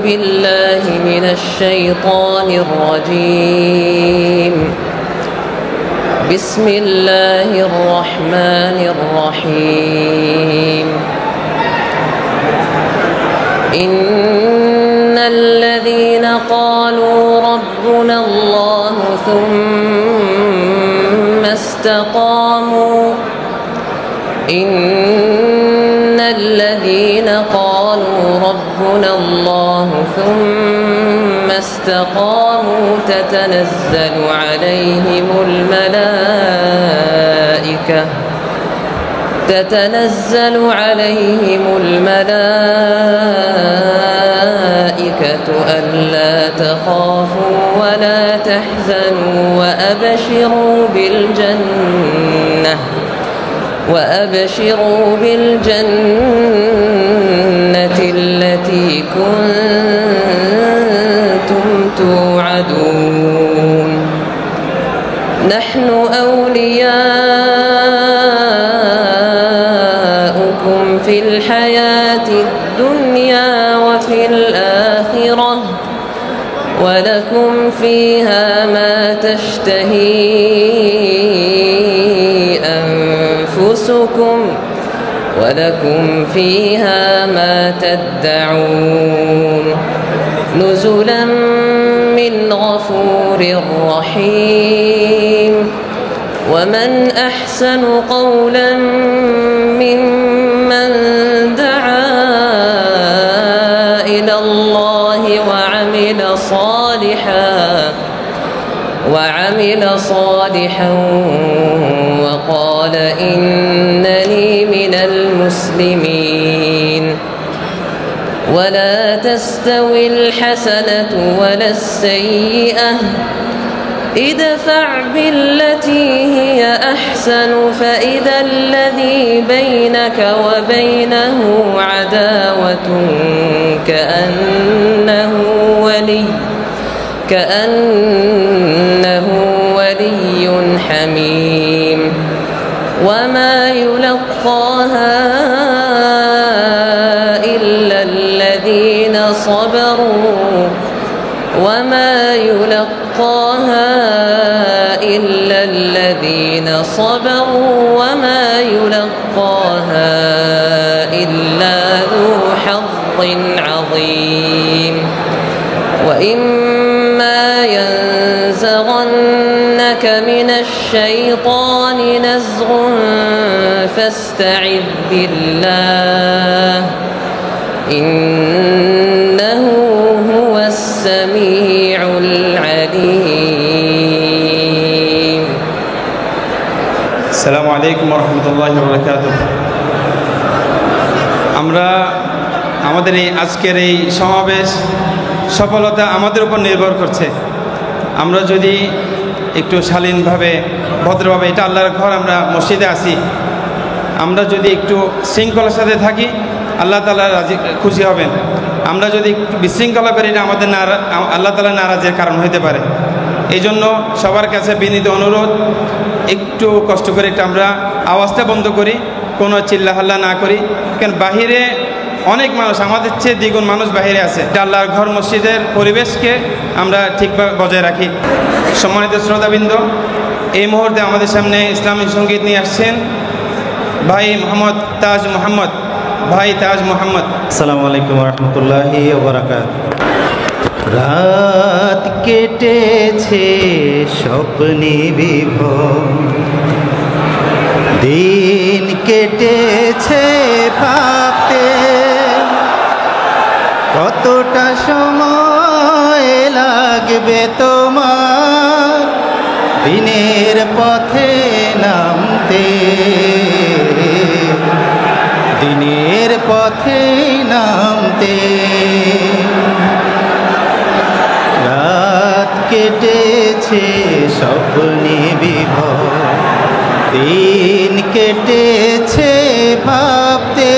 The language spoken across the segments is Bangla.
بالله من الشيطان الرجيم. بسم الله الرحمن الرحيم. إن الذين قالوا ربنا الله ثم استقاموا إن الذين قالوا ربنا الله ثم استقاموا تتنزل عليهم الملائكة ألا تخافوا ولا تحزنوا وأبشروا بالجنة التي كنتم توعدون. نحن أولياؤكم في الحياة الدنيا وفي الآخرة ولكم فيها ما تشتهي أنفسكم ولكم فيها ما تدعون. نزلا من غفور رحيم. ومن أحسن قولا ممن دعا إلى الله وعمل صالحا وقال إنني من المسلمين. ولا تستوي الحسنة ولا السيئة ادفع بالتي هي أحسن فإذا الذي بينك وبينه عداوة كأنه ولي حميم. وما يلقاها إلا الذين صبروا وما يلقاها إلا ذو حظ عظيم. وإما ينزغنك من الشيطان نزغ فاستعذ بالله إنه هو السميع العليم. السلام عليكم ورحمة الله وبركاته. আমরা আমাদের এই আজকের এই সমাবেশ সফলতা আমাদের উপর নির্ভর করছে। আমরা যদি একটু শালীনভাবে ভদ্রভাবে, এটা আল্লাহর ঘর, আমরা মসজিদে আসি, আমরা যদি একটু শৃঙ্খলার সাথে থাকি আল্লাহ তাআলা খুশি হবেন। আমরা যদি একটু বিশৃঙ্খলা করি না আমাদের আল্লাহ তাআলা নারাজের কারণ হতে পারে। এই জন্য সবার কাছে বিনীত অনুরোধ, একটু কষ্ট করে একটু আমরা আওয়াজটা বন্ধ করি, কোনো চিল্লাহাল্লা না করি। কেন বাহিরে অনেক মানুষ, আমাদের চেয়ে দ্বিগুণ মানুষ বাহিরে আছে। আল্লাহর ঘর মসজিদের পরিবেশকে আমরা ঠিকভাবে বজায় রাখি। সম্মানিত শ্রোতাবৃন্দ, এই মুহূর্তে আমাদের সামনে ইসলামিক সঙ্গীত নিয়ে আসছেন ভাই তাজ মোহাম্মদ। আসসালামু আলাইকুম ওয়া রাহমাতুল্লাহি ওয়া বারাকাতুহু। রাত কেটেছে স্বপ্নে বিভোর, দিন কেটেছে ভাবতে, কতটা সময় লাগবে তোমার দিনের পথে নামতে, দিনের পথে নামতে। রাত কেটেছে স্বপ্নে বিভোর, দিন কেটেছে ভাবতে,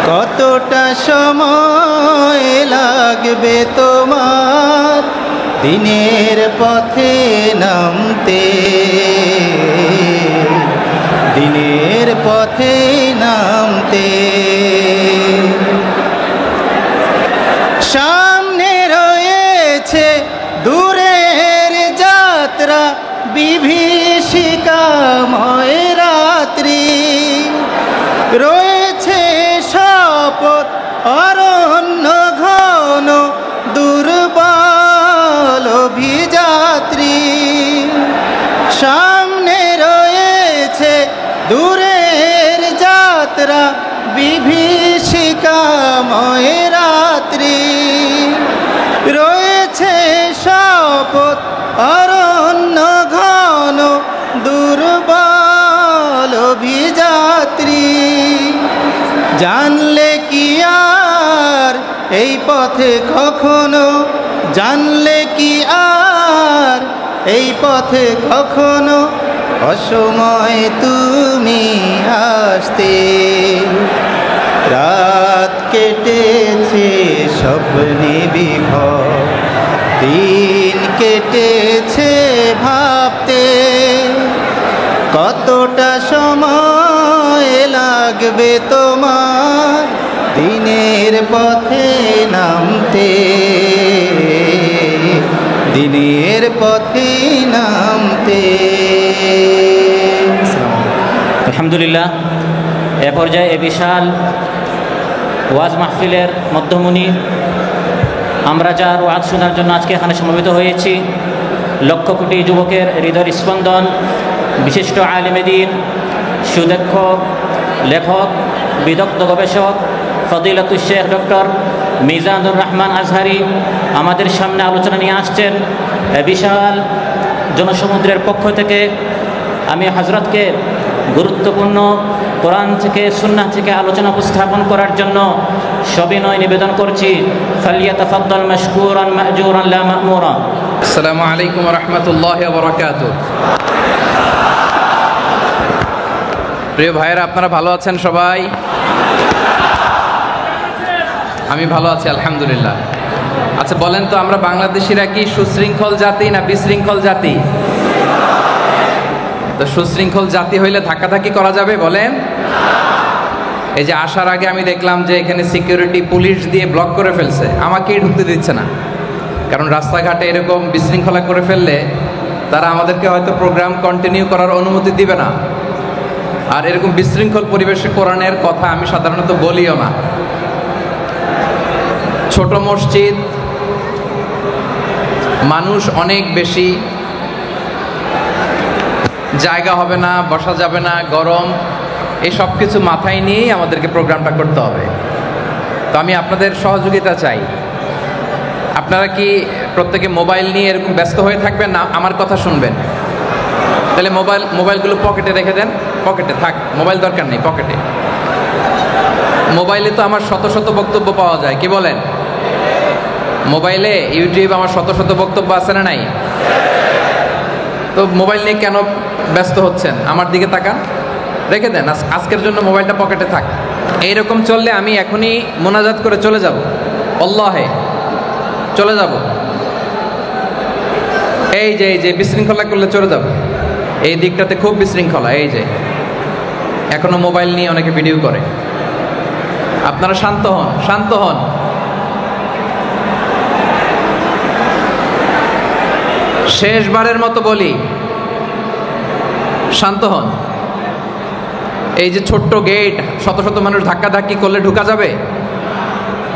কতটা সময় লাগবে তোমার দিনের পথে নামতে, দিনের পথে নামতে। দূরের যাত্রা বিভীষিকাময় রাত্রি, রয়েছে শপথ অরণ্য ঘন দুর্বল অভিযাত্রী। জানলে কি আর এই পথে কখনো, জানলে কি আর এই পথে কখনো অসময় তুমি আসতে। রাত কেটেছে স্বপ্নে বিভোর, দিন কেটেছে ভাবতে, কতটা সময় লাগবে তোমার দিনের পথে নামতে, দিনের পথে নামতে। আলহামদুলিল্লাহ, এ পর্যায়ে এ বিশাল ওয়াজ মাহফিলের মধ্যমণি আমরা যার ওয়াজ শোনার জন্য আজকে এখানে সমবেত হয়েছি, লক্ষ কোটি যুবকের হৃদয়ের স্পন্দন, বিশিষ্ট আলেমে দ্বীন, সুদক্ষ লেখক, বিদগ্ধ গবেষক ফদিলাতুল শেখ ডক্টর মিজানুর রহমান আজহারি আমাদের সামনে আলোচনা নিয়ে আসছেন। বিশাল জনসমুদ্রের পক্ষ থেকে আমি হযরতকে গুরুত্বপূর্ণ কোরআন থেকে সুন্নাহ থেকে আলোচনা উপস্থাপন করার জন্য সবিনয় নিবেদন করছি। ফালিয়াতাফাদ্দাল মাশকুরান মাজুরান লা মা'মুরা। আসসালামু আলাইকুম ওয়া রাহমাতুল্লাহি ওয়া বারাকাতুহু। প্রিয় ভাইয়েরা, আপনারা ভালো আছেন সবাই? আমি ভালো আছি আলহামদুলিল্লাহ। আচ্ছা বলেন তো, আমরা বাংলাদেশিরা কি সুশৃঙ্খল জাতি না বিশৃঙ্খল জাতি? তো সুশৃঙ্খল জাতি হইলে ধাক্কাধাক্কি করা যাবে বলেন? এই যে আসার আগে আমি দেখলাম যে এখানে সিকিউরিটি পুলিশ দিয়ে ব্লক করে ফেলছে, আমাকেই ঢুকতে দিচ্ছে না। কারণ রাস্তাঘাটে এরকম বিশৃঙ্খলা করে ফেললে তারা আমাদেরকে হয়তো প্রোগ্রাম কন্টিনিউ করার অনুমতি দিবে না। আর এরকম বিশৃঙ্খল পরিবেশে কোরআনের কথা আমি সাধারণত বলিও না। ছোট মসজিদ, মানুষ অনেক বেশি, জায়গা হবে না, বসা যাবে না, গরম, এই সব কিছু মাথায় নিয়েই আমাদেরকে প্রোগ্রামটা করতে হবে। তো আমি আপনাদের সহযোগিতা চাই। আপনারা কি প্রত্যেকে মোবাইল নিয়ে এরকম ব্যস্ত হয়ে থাকবেন না আমার কথা শুনবেন? তাহলে মোবাইলগুলো পকেটে রেখে দেন, পকেটে থাক, মোবাইল দরকার নেই, পকেটে। মোবাইলে তো আমার শত শত বক্তব্য পাওয়া যায়, কি বলেন? মোবাইলে ইউটিউব আমার শত শত বক্তব্য আছে না নাই? তো মোবাইল নিয়ে কেন ব্যস্ত হচ্ছেন? আমার দিকে তাকান, রেখে দেন, আজকের জন্য মোবাইলটা পকেটে থাক। এইরকম চললে আমি এখনই মোনাজাত করে চলে যাব, আল্লাহে চলে যাব। এই যে বিশৃঙ্খলা করলে চলে যাব, এই দিকটাতে খুব বিশৃঙ্খলা। এই যে এখনো মোবাইল নিয়ে অনেকে ভিডিও করে। আপনারা শান্ত হন, শান্ত হন। শেষবারের মতো বলি, শান্ত হন। এই যে ছোট্ট গেট, শত শত মানুষ ধাক্কাধাক্কি করলে ঢুকা যাবে?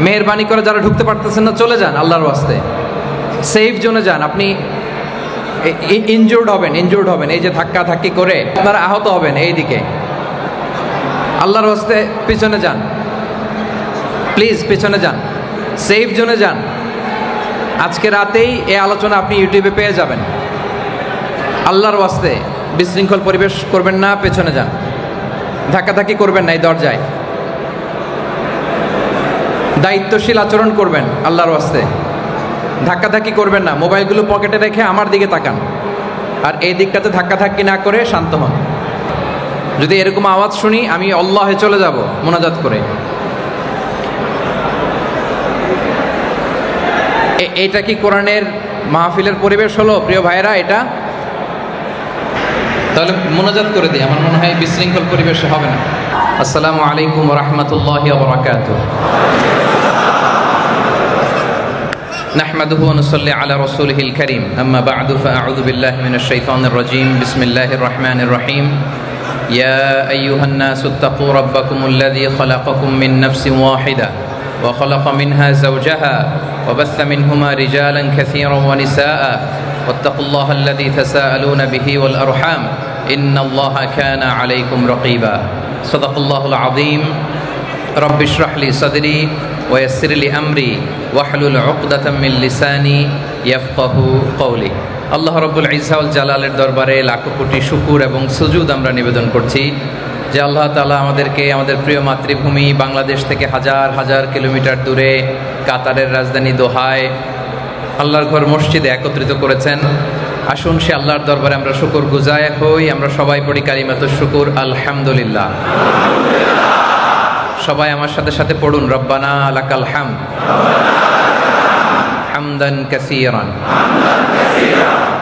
মেহেরবানি করে যারা ঢুকতে পারতেছেন না চলে যান, আল্লাহর ওয়াস্তে সেফ জোনে যান। আপনি ইনজুর্ড হবেন, এই যে ধাক্কাধাক্কি করে আপনারা আহত হবেন। এই দিকে আল্লাহর ওয়াস্তে পিছনে যান, প্লিজ পিছনে যান, সেফ জোনে যান। আজকে রাতেই এই আলোচনা আপনি ইউটিউবে পেয়ে যাবেন। আল্লাহর ওয়াস্তে বিশৃঙ্খল পরিবেশ করবেন না, পেছনে যান, ধাক্কাধাক্কি করবেন না এই দরজায়, দায়িত্বশীল আচরণ করবেন আল্লাহর ওয়াস্তে, ধাক্কাধাক্কি করবেন না। মোবাইলগুলো পকেটে রেখে আমার দিকে তাকান, আর এই দিকটাতে ধাক্কাধাক্কি না করে শান্ত হন। যদি এরকম আওয়াজ শুনি আমি আল্লাহে চলে যাব মোনাজাত করে। এটা কি কোরআনের মাহফিলের পরিবেশ হলো প্রিয় ভাইয়েরা? এটা তাহলে মোনাজাত করে দিই, আমার মনে হয় বিশৃঙ্খল পরিবেশে হবে না। আসসালামু আলাইকুম ওয়া রাহমাতুল্লাহি ওয়া বারাকাতুহু। নাহমাদুহু ওয়া নুসাল্লি আলা রাসূলিহিল কারীম, আম্মা বা'দু ফাআউযু বিল্লাহি মিনাশ শাইতানির রাজীম। বিসমিল্লাহির রাহমানির রাহিম। ইয়া আইয়ুহান নাসু ইত্তাকু রাব্বাকুমুল্লাযী খালাকাকুম মিন নাফসিন ওয়াহিদা ওয়া খালাকা মিনহা যাওজাহা ওয়া বাসসা মিনহুমা রিজালান কাসীরান ওয়া নিসাআ ওয়াত্তাকুল্লাহাল্লাযী তাসাআলুনা বিহি ওয়াল আরহাম ইন্নাল্লাহা কানা আলাইকুম রাকিবা। সাদাকাল্লাহুল আযীম। রব্বি ইশরাহ লি সাদরি ওয়া ইয়াসসির লি আমরি ওয়াহলুল উকদাতাম মিন লিসানি ইয়াফকাহু কওলি। আল্লাহ রাব্বুল ইজ্জা ওয়াল জালালের দরবারে লাখো কোটি শুকর এবং সুজুদ আমরা নিবেদন করছি যে আল্লাহ তাআলা আমাদেরকে আমাদের প্রিয় মাতৃভূমি বাংলাদেশ থেকে হাজার হাজার কিলোমিটার দূরে কাতারের রাজধানী দোহায় আল্লাহর ঘর মসজিদে একত্রিত করেছেন। আসুন সে আল্লাহর দরবারে আমরা শুকর গুজার হই। আমরা সবাই পড়ি কালিমাতুশ শুকর, আলহামদুলিল্লাহ। সবাই আমার সাথে সাথে পড়ুন, রব্বানা লাকাল হামদ হামদান কাসীরান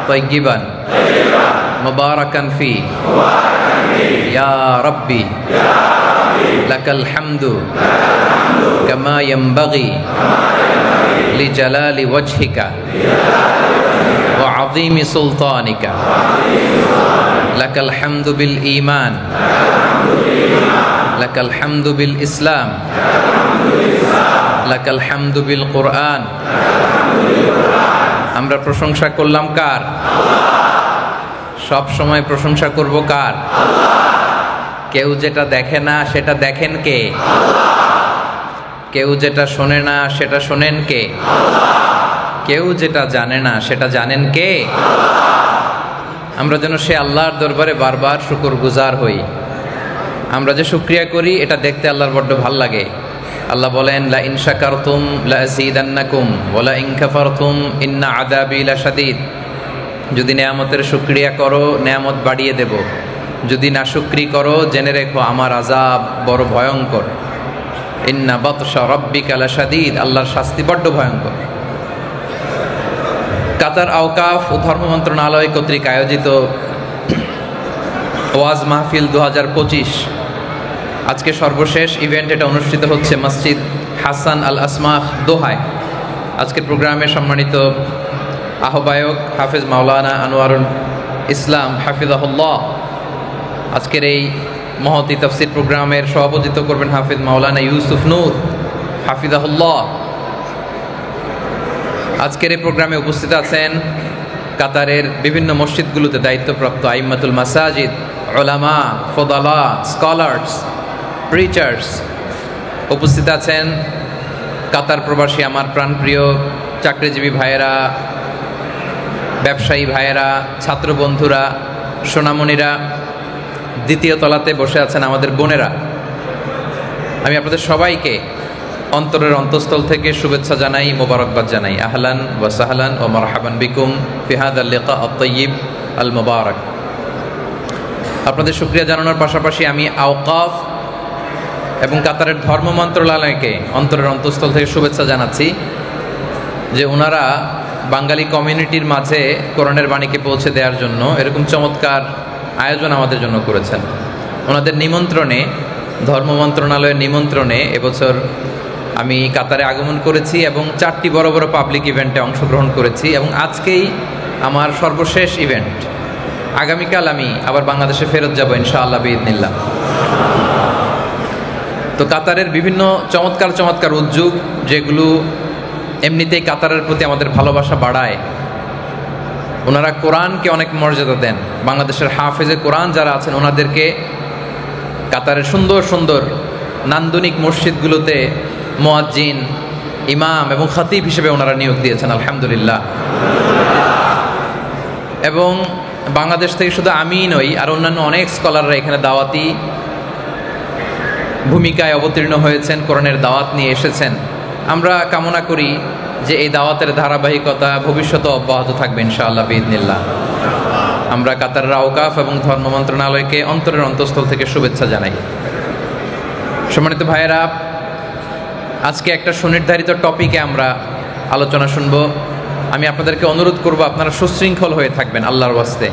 তাইয়িবান মুবারাকান ফি ইয়া রাব্বি লাকাল হামদু কামা ইয়ানবাগি লিজালালি ওয়াজহিকা ওয়া আযীমি সুলতানিকা। লাকাল হামদু বিল ঈমান লাকাল হামদু বিল ইসলাম লাকাল হামদু বিল কুরআন। আমরা প্রশংসা করলাম কার? সব সময় প্রশংসা করব কার? কেউ যেটা দেখে না সেটা দেখেন কে? কেউ যেটা শোনে না সেটা শোনেন কে? কেউ যেটা জানে না সেটা জানেন কে? আমরা যেন সে আল্লাহর দরবারে বারবার শুকর গুজার হই। আমরা যে শুকরিয়া করি এটা দেখতে আল্লাহর বড্ড ভাল লাগে। আল্লাহ বলেন, লা ইন শাকারতুম লা আযীদান্নাকুম ওয়া লা ইন কাফারতুম ইন্না আযাবি লাশাদীদ। যদি নেয়ামতের শুকরিয়া করো নেয়ামত বাড়িয়ে দেব, যদি নাশুকরি করো জেনে রেখো আমার আযাব বড় ভয়ঙ্কর। ইন্না বাতশা রাব্বিকা লাশাদীদ, আল্লাহর শাস্তি বড্ড ভয়ঙ্কর। কাতার আওকাফ ও ধর্ম মন্ত্রণালয় কর্তৃক আয়োজিত ওয়াজ মাহফিল 2025 আজকে সর্বশেষ ইভেন্ট। এটা অনুষ্ঠিত হচ্ছে মসজিদ হাসান আল আসমাখ দোহায়। আজকের প্রোগ্রামে সম্মানিত আহ্বায়ক হাফেজ মাওলানা আনোয়ারুল ইসলাম হাফিজাহুল্লাহ। আজকের এই মহতি তাফসীর প্রোগ্রামের সভাপতিত্ব করবেন হাফেজ মাওলানা ইউসুফ নূর হাফিজাহুল্লাহ। আজকের এই প্রোগ্রামে উপস্থিত আছেন কাতারের বিভিন্ন মসজিদগুলোতে দায়িত্বপ্রাপ্ত আইম্মাতুল মাসাজিদ, উলামা, ফুদালা, স্কলার্স, প্রিচার্স। উপস্থিত আছেন কাতার প্রবাসী আমার প্রাণপ্রিয় চাকরিজীবী ভাইয়েরা, ব্যবসায়ী ভাইয়েরা, ছাত্র বন্ধুরা, সোনামণিরা। দ্বিতীয় তলাতে বসে আছেন আমাদের বোনেরা। আমি আপনাদের সবাইকে অন্তরের অন্তঃস্থল থেকে শুভেচ্ছা জানাই, মোবারকবাদ জানাই। আহলান ওয়া সাহলান ওয়া মারহাবান বিকুম ফি হাযাল লিকা আত-তাইয়্যিব আল মুবারাক। আপনাদের শুকরিয়া জানানোর পাশাপাশি আমি আওকাফ এবং কাতারের ধর্ম মন্ত্রণালয়কে অন্তরের অন্তঃস্থল থেকে শুভেচ্ছা জানাচ্ছি যে ওনারা বাঙালি কমিউনিটির মাঝে কোরআনের বাণীকে পৌঁছে দেওয়ার জন্য এরকম চমৎকার আয়োজন আমাদের জন্য করেছেন। ওনাদের নিমন্ত্রণে, ধর্ম মন্ত্রণালয়ের নিমন্ত্রণে এবছর আমি কাতারে আগমন করেছি এবং 4টি বড় বড় পাবলিক ইভেন্টে অংশগ্রহণ করেছি এবং আজকেই আমার সর্বশেষ ইভেন্ট। আগামীকাল আমি আবার বাংলাদেশে ফেরত যাব ইনশাআল্লাহ বিইذনিল্লাহ। তো কাতারের বিভিন্ন চমৎকার চমৎকার উদ্যোগ যেগুলো এমনিতেই কাতারের প্রতি আমাদের ভালোবাসা বাড়ায়। ওনারা কোরআনকে অনেক মর্যাদা দেন। বাংলাদেশের হাফেজে কোরআন যারা আছেন ওনাদেরকে কাতারের সুন্দর সুন্দর নান্দনিক মসজিদগুলোতে মুয়াজ্জিন, ইমাম এবং খতিব হিসেবে ওনারা নিয়োগ দিয়েছেন, আলহামদুলিল্লাহ। এবং বাংলাদেশ থেকে শুধু আমিই নই, আর অন্যান্য অনেক স্কলাররা এখানে দাওয়াতি ভূমিকায় অবতীর্ণ হয়েছেন, কোরআনের দাওয়াত নিয়ে এসেছেন। আমরা কামনা করি যে এই দাওয়াতের ধারাবাহিকতা ভবিষ্যতে অব্যাহত থাকবে ইনশাআল্লাহ বিইذনিল্লাহ। আমরা কাতারের আওকাফ এবং ধর্ম মন্ত্রণালয়কে অন্তরের অন্তঃস্থল থেকে শুভেচ্ছা জানাই। সম্মানিত ভাইয়েরা, আজকে একটা সুনির্ধারিত টপিকে আমরা আলোচনা শুনব। আমি আপনাদেরকে অনুরোধ করব আপনারা সুশৃঙ্খল হয়ে থাকবেন আল্লাহর ওয়াস্তে।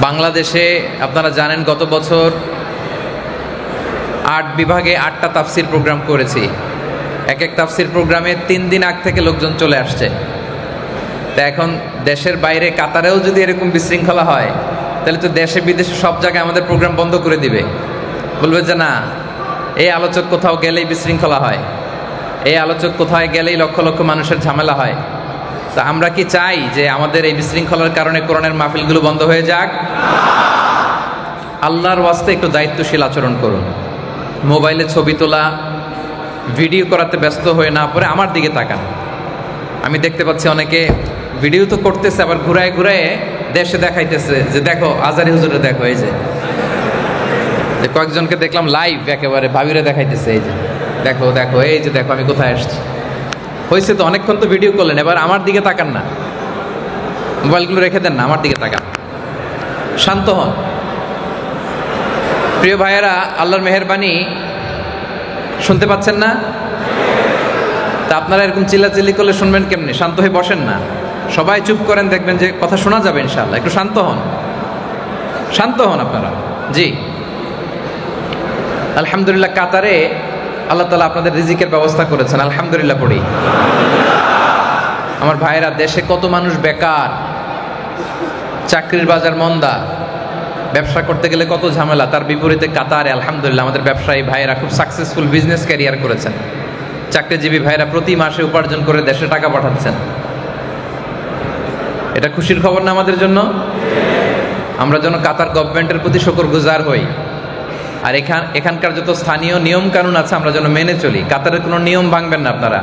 বাংলাদেশে আপনারা জানেন গত বছর 8 বিভাগে 8টা তাফসির প্রোগ্রাম করেছি। এক এক তাফসির প্রোগ্রামে 3 দিন আগ থেকে লোকজন চলে আসছে। তা এখন দেশের বাইরে কাতারেও যদি এরকম বিশৃঙ্খলা হয় তাহলে তো দেশে বিদেশে সব জায়গায় আমাদের প্রোগ্রাম বন্ধ করে দিবে। বলবে যে না, এই আলোচক কোথাও গেলেই বিশৃঙ্খলা হয়, এই আলোচক কোথায় গেলেই লক্ষ লক্ষ মানুষের ঝামেলা হয়। তা আমরা কি চাই যে আমাদের এই বিশৃঙ্খলার কারণে কোরআনের মাহফিলগুলো বন্ধ হয়ে যাক? আল্লাহর ওয়াস্তে একটু দায়িত্বশীল আচরণ করুন। মোবাইলে ছবি তোলা, ভিডিও করাতে ব্যস্ত হয়ে না পরে আমার দিকে তাকান। আমি দেখতে পাচ্ছি অনেকে ভিডিও তো করতেছে, আবার ঘুরায় ঘুরায় দেশে দেখাইতেছে যে দেখো আজারি হুজুরে দেখো, এই যে কয়েকজনকে দেখলাম লাইভ একেবারে ভাবিরে দেখাইতেছে, এই যে দেখো দেখো, এই যে দেখো আমি কোথায় আসছি। হয়েছে তো, অনেকক্ষণ তো ভিডিও করলেন, এবার আমার দিকে তাকান না, মোবাইলগুলো রেখে দেন না, আমার দিকে তাকান, শান্ত হন। প্রিয় ভাইয়েরা, আল্লাহর মেহেরবানি, শুনতে পাচ্ছেন না? তা আপনারা এরকম চিল্লাচিল্লি করলে শুনবেন কেমনি? শান্ত হয়ে বসেন না, সবাই চুপ করেন, দেখবেন যে কথা শোনা যাবে ইনশাআল্লাহ। একটু শান্ত হন, শান্ত হন আপনারা। জি, আলহামদুলিল্লাহ, কাতারে আল্লাহ তাআলা আপনাদের রিজিকের ব্যবস্থা করেছেন, আলহামদুলিল্লাহ পড়ি। আমার ভাইয়েরা, দেশে কত মানুষ বেকার, চাকরির বাজার মন্দা, ব্যবসা করতে গেলে কত ঝামেলা, তার বিপরীতে কাতারে আলহামদুলিল্লাহ আমাদের ব্যবসায়ী ভাইয়েরা খুব সাকসেসফুল বিজনেস ক্যারিয়ার করেছেন। চাকরিজীবী ভাইয়েরা প্রতি মাসে উপার্জন করে দেশে টাকা পাঠাচ্ছেন। এটা খুশির খবর না আমাদের জন্য? আমরা যেন কাতার গভর্নমেন্টের প্রতি শুকরগুজার হই। আর এখানকার যত স্থানীয় নিয়ম কানুন আছে আমরা যেন মেনে চলি। কাতারের কোনো নিয়ম ভাঙবেন না আপনারা।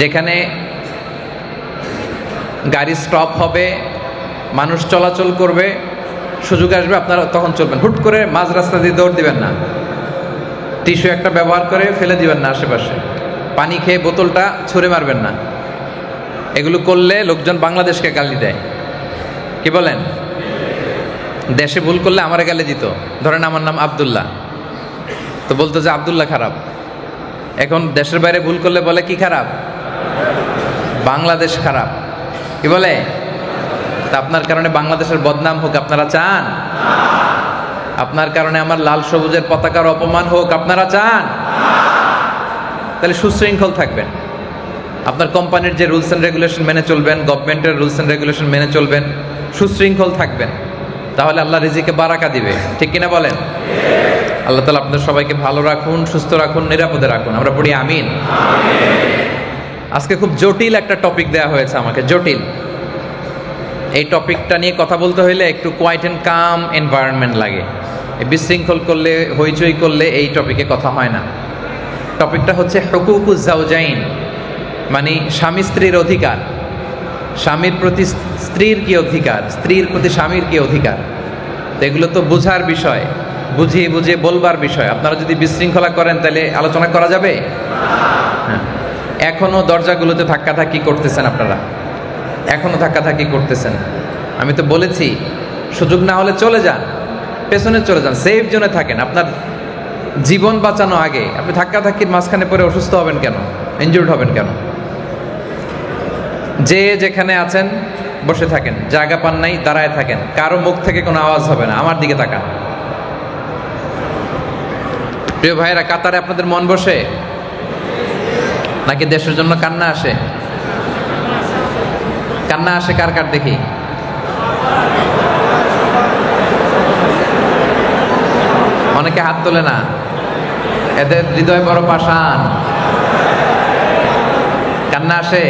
যেখানে গাড়ি স্টপ হবে, মানুষ চলাচল করবে, সুযোগ আসবে, আপনারা তখন চলবেন। হুট করে মাঝ রাস্তা দিয়ে দৌড় দিবেন না, টিস্যু একটা ব্যবহার করে ফেলে দিবেন না আশেপাশে, পানি খেয়ে বোতলটা ছুঁড়ে মারবেন না। এগুলো করলে লোকজন বাংলাদেশকে গালি দেয়। কি বলেন? দেশে ভুল করলে আমারে গালি দিত। ধরেন আমার নাম আব্দুল্লাহ, তো বলতো যে আব্দুল্লাহ খারাপ। এখন দেশের বাইরে ভুল করলে বলে কি খারাপ? বাংলাদেশ খারাপ। কি বলে? তা আপনার কারণে বাংলাদেশের বদনাম হোক আপনারা চান? আপনার কারণে আমার লাল সবুজের পতাকার অপমান হোক আপনারা চান? তাহলে সুশৃঙ্খল থাকবেন। আপনার কোম্পানির যে রুলস অ্যান্ড রেগুলেশন মেনে চলবেন, গভর্নমেন্টের রুলস অ্যান্ড রেগুলেশন মেনে চলবেন, সুশৃঙ্খল থাকবেন, তাহলে আল্লাহ রিজিকে বারাকা দিবে। ঠিক কিনা বলেন? আল্লাহ তাআলা আপনাদের সবাইকে ভালো রাখুন, সুস্থ রাখুন, নিরাপদে রাখুন। আমরা পড়ি আমিন। আজকে খুব জটিল একটা টপিক দেয়া হয়েছে আমাকে, জটিল। এই টপিকটা নিয়ে কথা বলতে হইলে একটু কোয়াইট অ্যান্ড কাম এনভায়রনমেন্ট লাগে। বিশৃঙ্খল করলে, হইচই করলে এই টপিকে কথা হয় না। টপিকটা হচ্ছে হুকুকুজ জাওজাইন, মানে স্বামী স্ত্রীর অধিকার। স্বামীর প্রতি স্ত্রীর কি অধিকার, স্ত্রীর প্রতি স্বামীর কি অধিকার। তো এগুলো তো বুঝার বিষয়, বুঝিয়ে বুঝিয়ে বলবার বিষয়। আপনারা যদি বিশৃঙ্খলা করেন তাহলে আলোচনা করা যাবে? হ্যাঁ, এখনো দরজাগুলোতে ধাক্কাধাক্কি করতেছেন আপনারা, এখনো ধাক্কাধাক্কি করতেছেন। আমি তো বলেছি সুযোগ না হলে চলে যান, পেছনে চলে যান, সেফ জোনে থাকেন। আপনার জীবন বাঁচানো আগে। আপনি ধাক্কাধাক্কির মাঝখানে পড়ে অসুস্থ হবেন কেন, ইনজুর্ড হবেন কেন? যে যেখানে আছেন বসে থাকেন, জায়গা পান নাই দাঁড়ায় থাকেন, কারো মুখ থেকে কোনো আওয়াজ হবে না। আমার দিকে তাকান। প্রিয় ভাইয়েরা, কাতারে আপনাদের মন বসে নাকি দেশের জন্য কান্না আসে? কান্না আসে কার কার দেখি? অনেকে হাত তোলে না, এদের হৃদয় বড় পাষাণ। কান্না আসে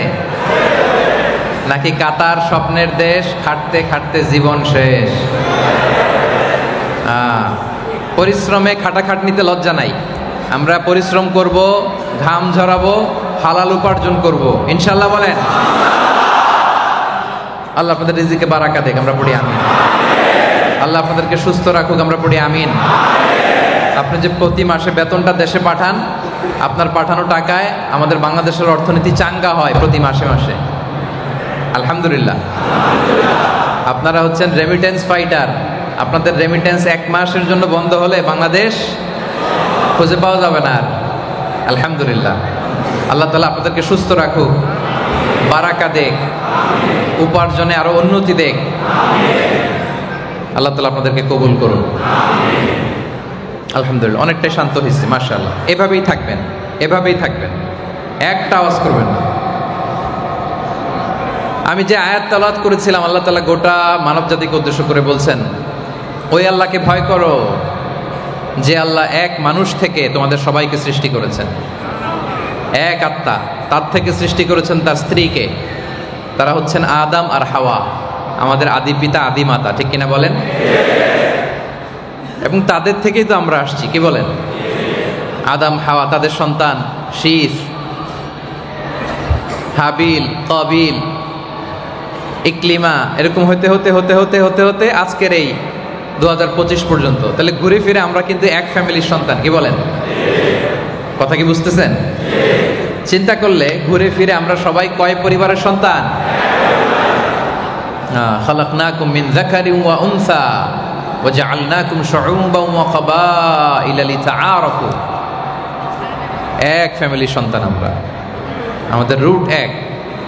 নাকি কাতার স্বপ্নের দেশ, খাটতে খাটতে জীবন শেষ? পরিশ্রমে খাটাখাটনিতে লজ্জা নাই। আমরা পরিশ্রম করব, ঘাম ঝরাবো, হালাল উপার্জন করব, ইনশাল্লাহ বলেন। আল্লাহ আপনাদের রিজিকে বারাকা দেখ, আমরা পড়ি আমিন। আল্লাহ আপনাদেরকে সুস্থ রাখুক, আমরা পড়ি আমিন। আপনি যে প্রতি মাসে বেতনটা দেশে পাঠান, আপনার পাঠানো টাকায় আমাদের বাংলাদেশের অর্থনীতি চাঙ্গা হয় প্রতি মাসে মাসে, আলহামদুলিল্লাহ। আপনারা হচ্ছেন রেমিটেন্স ফাইটার। আপনাদের রেমিটেন্স এক মাসের জন্য বন্ধ হলে বাংলাদেশ খুঁজে পাওয়া যাবে না আর, আলহামদুলিল্লাহ। আল্লাহ তাআলা আপনাদেরকে সুস্থ রাখুক, বারাকা দেখ, উপার্জনে আরো উন্নতি দেখ। আল্লাহ তাআলা আপনাদেরকে কবুল করুন। আলহামদুলিল্লাহ, অনেকটাই শান্ত হয়েছে, মাশাআল্লাহ। এভাবেই থাকবেন, এভাবেই থাকবেন, একটা আওয়াজ করবেন না। আমি যে আয়াত তেলাওয়াত করেছিলাম, আল্লাহ তাআলা গোটা মানব জাতিকে উদ্দেশ্য করে বলছেন, ওই আল্লাহকে ভয় করো যে আল্লাহ এক মানুষ থেকে তোমাদের সবাইকে সৃষ্টি করেছেন, এক আত্মা, তার থেকে সৃষ্টি করেছেন তার স্ত্রীকে, তারা হচ্ছেন আদম আর হাওয়া, আমাদের আদি পিতা আদি মাতা, ঠিক কিনা বলেন? এবং তাদের থেকেই তো আমরা আসছি, কি বলেন? আদম হাওয়া, তাদের সন্তান শীস, হাবিল, কাবিল, ইকলিমা, এরকম হতে হতে হতে হতে হতে হতে আজকের এই 2025 পর্যন্ত। তাহলে ঘুরে ফিরে আমরা কিন্তু এক ফ্যামিলির সন্তান, কি বলেন? কথা কি বুঝতেছেন? চিন্তা করলে ঘুরে ফিরে আমরা সবাই কয় পরিবারের সন্তান? খালাকনাকুম মিন যাকারিন ওয়া উনসা ওয়া জাআলনাকুম শুউবান ওয়া ক্বাবাইলা লিতাআরাফু। এক ফ্যামিলির সন্তান আমরা, আমাদের রুট এক,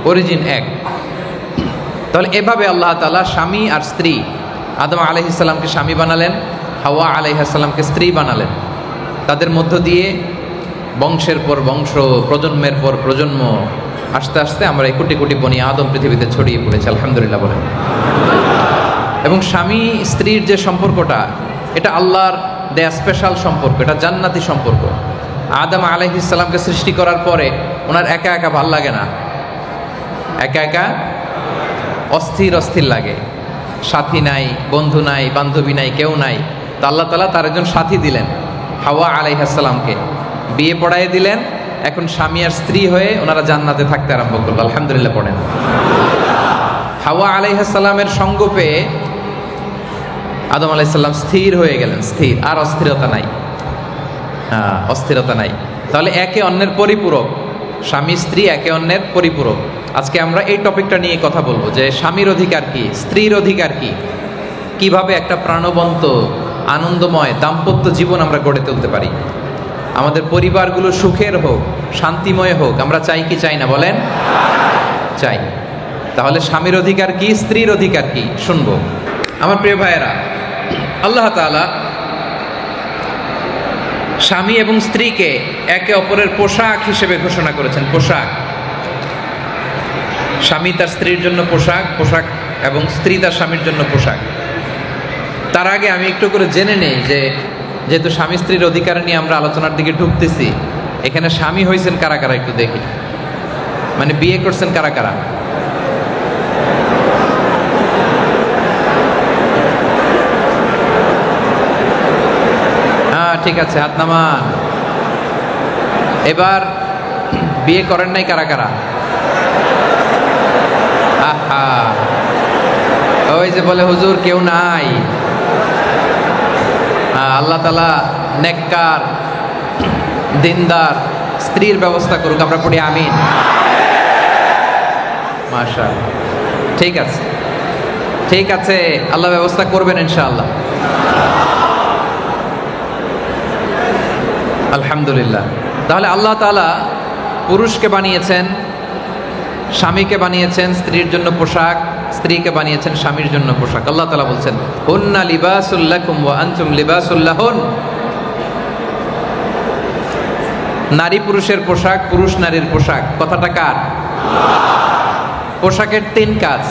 অরিজিন এক। তাহলে এভাবে আল্লাহ তাআলা স্বামী আর স্ত্রী, আদম আলাইহিস সালামকে স্বামী বানালেন, হাওয়া আলাইহিস সালামকে স্ত্রী বানালেন। তাদের মধ্য দিয়ে বংশের পর বংশ, প্রজন্মের পর প্রজন্ম, আস্তে আস্তে আমরা এই কোটি কোটি বনি আদম পৃথিবীতে ছড়িয়ে পড়েছি, আলহামদুলিল্লাহ বলেন। এবং স্বামী স্ত্রীর যে সম্পর্কটা, এটা আল্লাহর দেয়া স্পেশাল সম্পর্ক, এটা জান্নাতি সম্পর্ক। আদম আলাইহিস সালামকে সৃষ্টি করার পরে ওনার একা একা ভাল লাগে না, একা একা অস্থির অস্থির লাগে, সাথী নাই, বন্ধু নাই, বান্ধবী নাই, কেউ নাই। তো আল্লাহ তাআলা তার একজন সাথী দিলেন, হাওয়া আলাইহিস সালামকে বিয়ে পড়ায় দিলেন। এখন স্বামী আর স্ত্রী হয়ে ওনারা জান্নাতে থাকতে আরম্ভ করলো, আলহামদুলিল্লাহ পড়েন। হাওয়া আলাইহিস সালামের সঙ্গ পেয়ে আদম আলাইহিস সালাম স্থির হয়ে গেলেন, স্থির, আর অস্থিরতা নাই, অস্থিরতা নাই। তাহলে একে অন্যের পরিপূরক, স্বামী স্ত্রী একে অন্যের পরিপূরক। আজকে আমরা এই টপিকটা নিয়ে কথা বলবো যে স্বামীর অধিকার কি, স্ত্রীর অধিকার কি, কিভাবে একটা প্রাণবন্ত আনন্দময় দাম্পত্য জীবন আমরা গড়ে তুলতে পারি, আমাদের পরিবারগুলো সুখের হোক, শান্তিময় হোক। আমরা চাই কি চাই না বলেন? চাই। তাহলে স্বামীর অধিকার কি, স্ত্রীর অধিকার কি, শুনবো। আমার প্রিয় ভাইয়েরা, আল্লাহ তাআলা স্বামী এবং স্ত্রীকে একে অপরের পোশাক হিসেবে ঘোষণা করেছেন। পোশাক, স্বামী তার স্ত্রীর জন্য পোশাক, পোশাক, এবং স্ত্রী তার স্বামীর জন্য পোশাক। তার আগে আমি একটু করে জেনে নেই যে যেহেতু স্বামী স্ত্রীর অধিকার নিয়ে আমরা আলোচনার দিকে ঢুকতেছি, এখানে স্বামী হয়েছেন কারা কারা একটু দেখি, মানে বিয়ে করছেন কারা কারা? ঠিক আছে, হাত নামান। এবার বিয়ে করেন নাই কারা কারা? আহা, ওই যে বলে হুজুর কেউ নাই। আল্লাহ তাআলা নেককার দিনদার স্ত্রীর ব্যবস্থা করুক, আমরা পড়ি আমিন। মাশাআল্লাহ, ঠিক আছে, ঠিক আছে, আল্লাহ ব্যবস্থা করবেন ইনশাআল্লাহ। আলহামদুলিল্লাহ। তাহলে আল্লাহ তাআলা পুরুষকে বানিয়েছেন, স্বামীকে বানিয়েছেন স্ত্রীর জন্য পোশাক, স্ত্রীকে বানিয়েছেন স্বামীর জন্য পোশাক। আল্লাহ তাআলা বলছেন হুন্না লিবাসুল লাকুম ওয়া আনতুম লিবাসুল লাহুন। নারী পুরুষের পোশাক, পুরুষ নারীর পোশাক। কথাটা কার? পোশাকের 3 কাজ,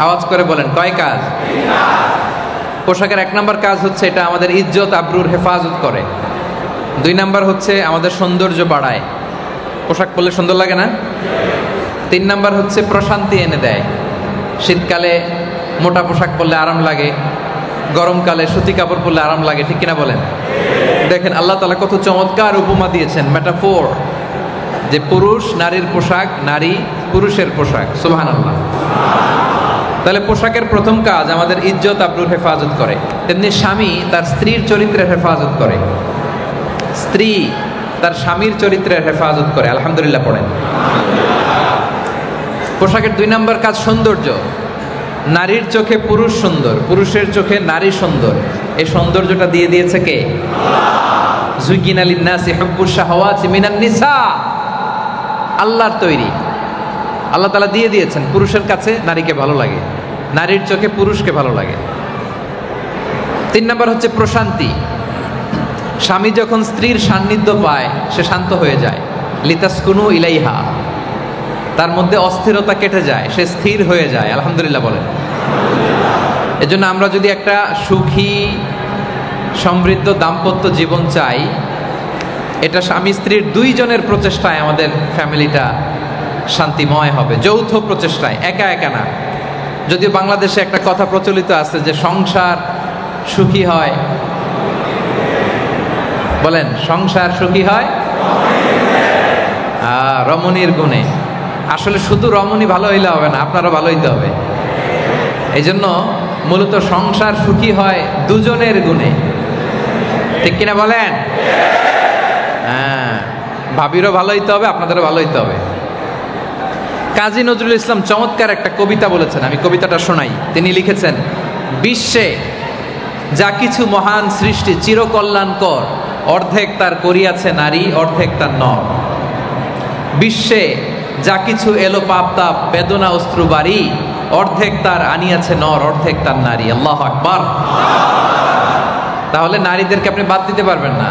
আওয়াজ করে বলেন কয় কাজ? পোশাকের 1 নম্বর কাজ হচ্ছে এটা আমাদের ইজ্জত আবরুর হেফাজত করে। 2 নম্বর হচ্ছে আমাদের সৌন্দর্য বাড়ায়, পোশাক পরলে সুন্দর লাগে না? 3 নম্বর হচ্ছে প্রশান্তি এনে দেয়। শীতকালে মোটা পোশাক পরলে আরাম লাগে, গরমকালে সুতি কাপড় পরলে আরাম লাগে, ঠিক কিনা বলেন? দেখেন আল্লাহ তাআলা কত চমৎকার উপমা দিয়েছেন, মেটাফোর, যে পুরুষ নারীর পোশাক, নারী পুরুষের পোশাক। সুবহানাল্লাহ। তাহলে পোশাকের প্রথম কাজ আমাদের ইজ্জত আবরুর হেফাজত করে, তেমনি স্বামী তার স্ত্রীর চরিত্রের হেফাজত করে, স্ত্রী তার স্বামীর চরিত্রের হেফাজত করে। আলহামদুলিল্লাহ পড়েন। পোশাকের 2 নম্বর কাজ সৌন্দর্য। নারীর চোখে পুরুষ সুন্দর, পুরুষের চোখে নারী সুন্দর। এই সৌন্দর্যটা দিয়ে দিয়েছে কে? যুগিনা লিন্নাসি হুব্বুশ শাহাওয়াতি মিনান নিসা। আল্লাহর তৈরি, আল্লাহ তাআলা দিয়ে দিয়েছেন। পুরুষের কাছে নারীকে ভালো লাগে, নারীর চোখে পুরুষকে ভালো লাগে। 3 নম্বর হচ্ছে প্রশান্তি। স্বামী যখন স্ত্রীর সান্নিধ্য পায় সে শান্ত হয়ে যায়। লিতাসকুনু ইলাইহা, তার মধ্যে অস্থিরতা কেটে যায়, সে স্থির হয়ে যায়। আলহামদুলিল্লাহ বলেন। এজন্য আমরা যদি একটা সুখী সমৃদ্ধ দাম্পত্য জীবন চাই, এটা স্বামী স্ত্রীর 2 জনের প্রচেষ্টায় আমাদের ফ্যামিলিটা শান্তিময় হবে, যৌথ প্রচেষ্টায়, একা একা না। যদিও বাংলাদেশে একটা কথা প্রচলিত আছে যে সংসার সুখী হয়, বলেন সংসার সুখী হয় রমণীর গুণে। আসলে শুধু রমণী ভালো হইলে হবে না, আপনারও ভালো হইতে হবে। এই জন্য মূলত সংসার সুখী হয় দুজনের গুণে, ঠিক কিনা বলেন? হ্যাঁ, ভাবিরও ভালো হইতে হবে, আপনাদেরও ভালো হইতে হবে। কাজী নজরুল ইসলাম চমৎকার একটা কবিতা বলেছেন, আমি কবিতাটা শোনাই। তিনি লিখেছেন, বিশ্বে যা কিছু মহান সৃষ্টি চিরকল্যাণকর, অর্ধেক তার করিয়াছে নারী, অর্ধেক তার নর। বিশ্বে যা কিছু এলো পাপ তাপ বেদনা অশ্রু বাড়ি, অর্ধেক তার আনিয়াছে নর, অর্ধেক তার নারী। আল্লাহু আকবার। তাহলে নারীদেরকে আপনি বাদ দিতে পারবেন না।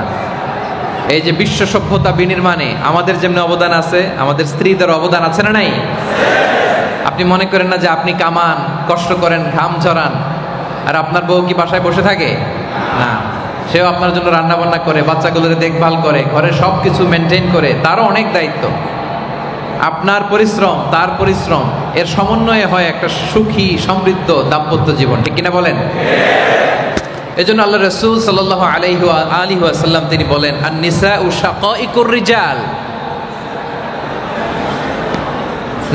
এই যে বিশ্ব সভ্যতা বিনির্মাণে আমাদের যেমন অবদান আছে, আমাদের স্ত্রীদের অবদান আছে না নাই? আপনি মনে করেন না যে আপনি কামান, কষ্ট করেন, ঘাম ঝরান, আর আপনার বউ কি বাসায় বসে থাকে? না, সেও আপনার জন্য রান্না বান্না করে, বাচ্চাগুলোর দেখভাল করে, ঘরে সব কিছু মেনটেন করে, তারও অনেক দায়িত্ব। আপনার পরিশ্রম, তার পরিশ্রম, এর সমন্বয়ে হয় একটা সুখী সমৃদ্ধ দাম্পত্য জীবন, ঠিক কিনা বলেন? এজন্য আল্লাহ রাসূল সাল্লাল্লাহু আলাইহি ওয়াসাল্লাম তিনি বলেন, আন-নিসাউ শাকাইকুর রিজাল,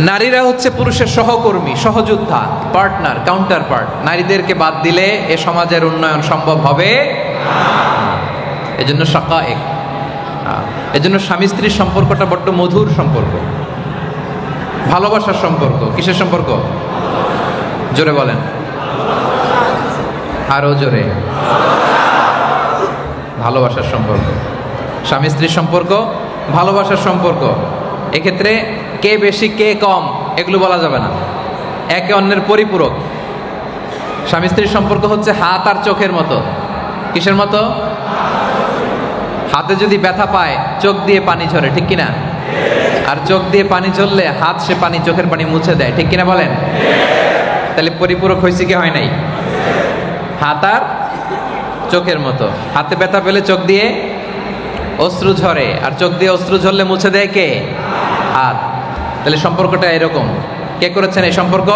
নারীরা হচ্ছে পুরুষের সহকর্মী, সহযোদ্ধা, পার্টনার, কাউন্টার পার্ট। নারীদেরকে বাদ দিলে এ সমাজের উন্নয়ন সম্ভব হবে না। এজন্য শাকাইক, এজন্য স্বামী স্ত্রীর সম্পর্কটা বড্ড মধুর সম্পর্ক, ভালোবাসার সম্পর্ক। কিসের সম্পর্ক? জোরে বলেন, আরো জোরে। ভালোবাসার সম্পর্ক, স্বামী স্ত্রীর সম্পর্ক ভালোবাসার সম্পর্ক। এক্ষেত্রে কে বেশি কে কম এগুলো বলা যাবে না, একে অন্যের পরিপূরক। স্বামী স্ত্রীর সম্পর্ক হচ্ছে হাত আর চোখের মতো। কিসের মতো? হাতে যদি ব্যথা পায় চোখ দিয়ে পানি ঝরে, ঠিক কিনা? আর চোখ দিয়ে পানি ঝরলে হাত সে পানি, চোখের পানি মুছে দেয়, ঠিক কিনা বলেন? তাহলে পরিপূরক হয়েছে কি হয় নাই? হাত আর চোখের মতো। হাতে ব্যথা পেলে চোখ দিয়ে অশ্রু ঝরে, আর চোখ দিয়ে অশ্রু ঝরলে মুছে দেয় কে? হাত। তাহলে সম্পর্কটা এরকম। কে করেছেন এই সম্পর্ক?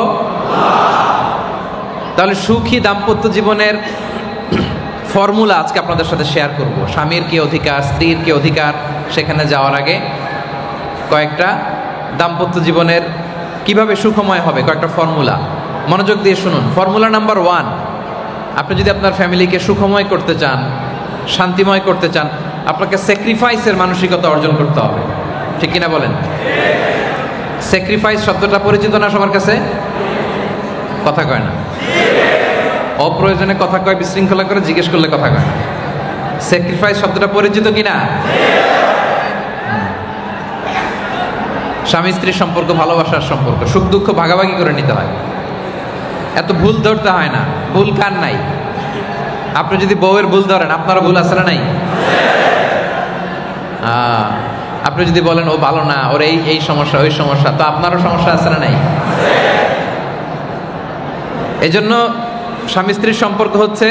তাহলে সুখী দাম্পত্য জীবনের ফর্মুলা আজকে আপনাদের সাথে শেয়ার করব। স্বামীর কি অধিকার, স্ত্রীর কি অধিকার, সেখানে যাওয়ার আগে কয়েকটা দাম্পত্য জীবনের কিভাবে সুখময় হবে কয়েকটা ফর্মুলা মনোযোগ দিয়ে শুনুন। ফর্মুলা নাম্বার 1, আপনি যদি আপনার ফ্যামিলিকে সুখময় করতে চান, শান্তিময় করতে চান, আপনাকে স্যাক্রিফাইসের মানসিকতা অর্জন করতে হবে, ঠিক কিনা বলেন? স্যাক্রিফাইস শব্দটা পরিচিত না সবার কাছে? কথা কয় না, অপ্রয়োজনে কথা কয়, বিশৃঙ্খলা করে, জিজ্ঞেস করলে কথা কয় না। স্যাক্রিফাইস শব্দটা পরিচিত কিনা? স্বামী স্ত্রীর সম্পর্ক ভালোবাসার সম্পর্ক, সুখ দুঃখ ভাগাভাগি করে নিতে হয়, এত ভুল ধরতে হয় না। ভুল কার নাই? আপনি যদি বউয়ের ভুল ধরেন, আপনারও ভুল আছে না নাই? আপনি যদি বলেন ও ভালো না, ওর এই সমস্যা ওই সমস্যা, তো আপনারও সমস্যা আছে না নাই? এজন্য স্বামী স্ত্রীর সম্পর্ক হচ্ছে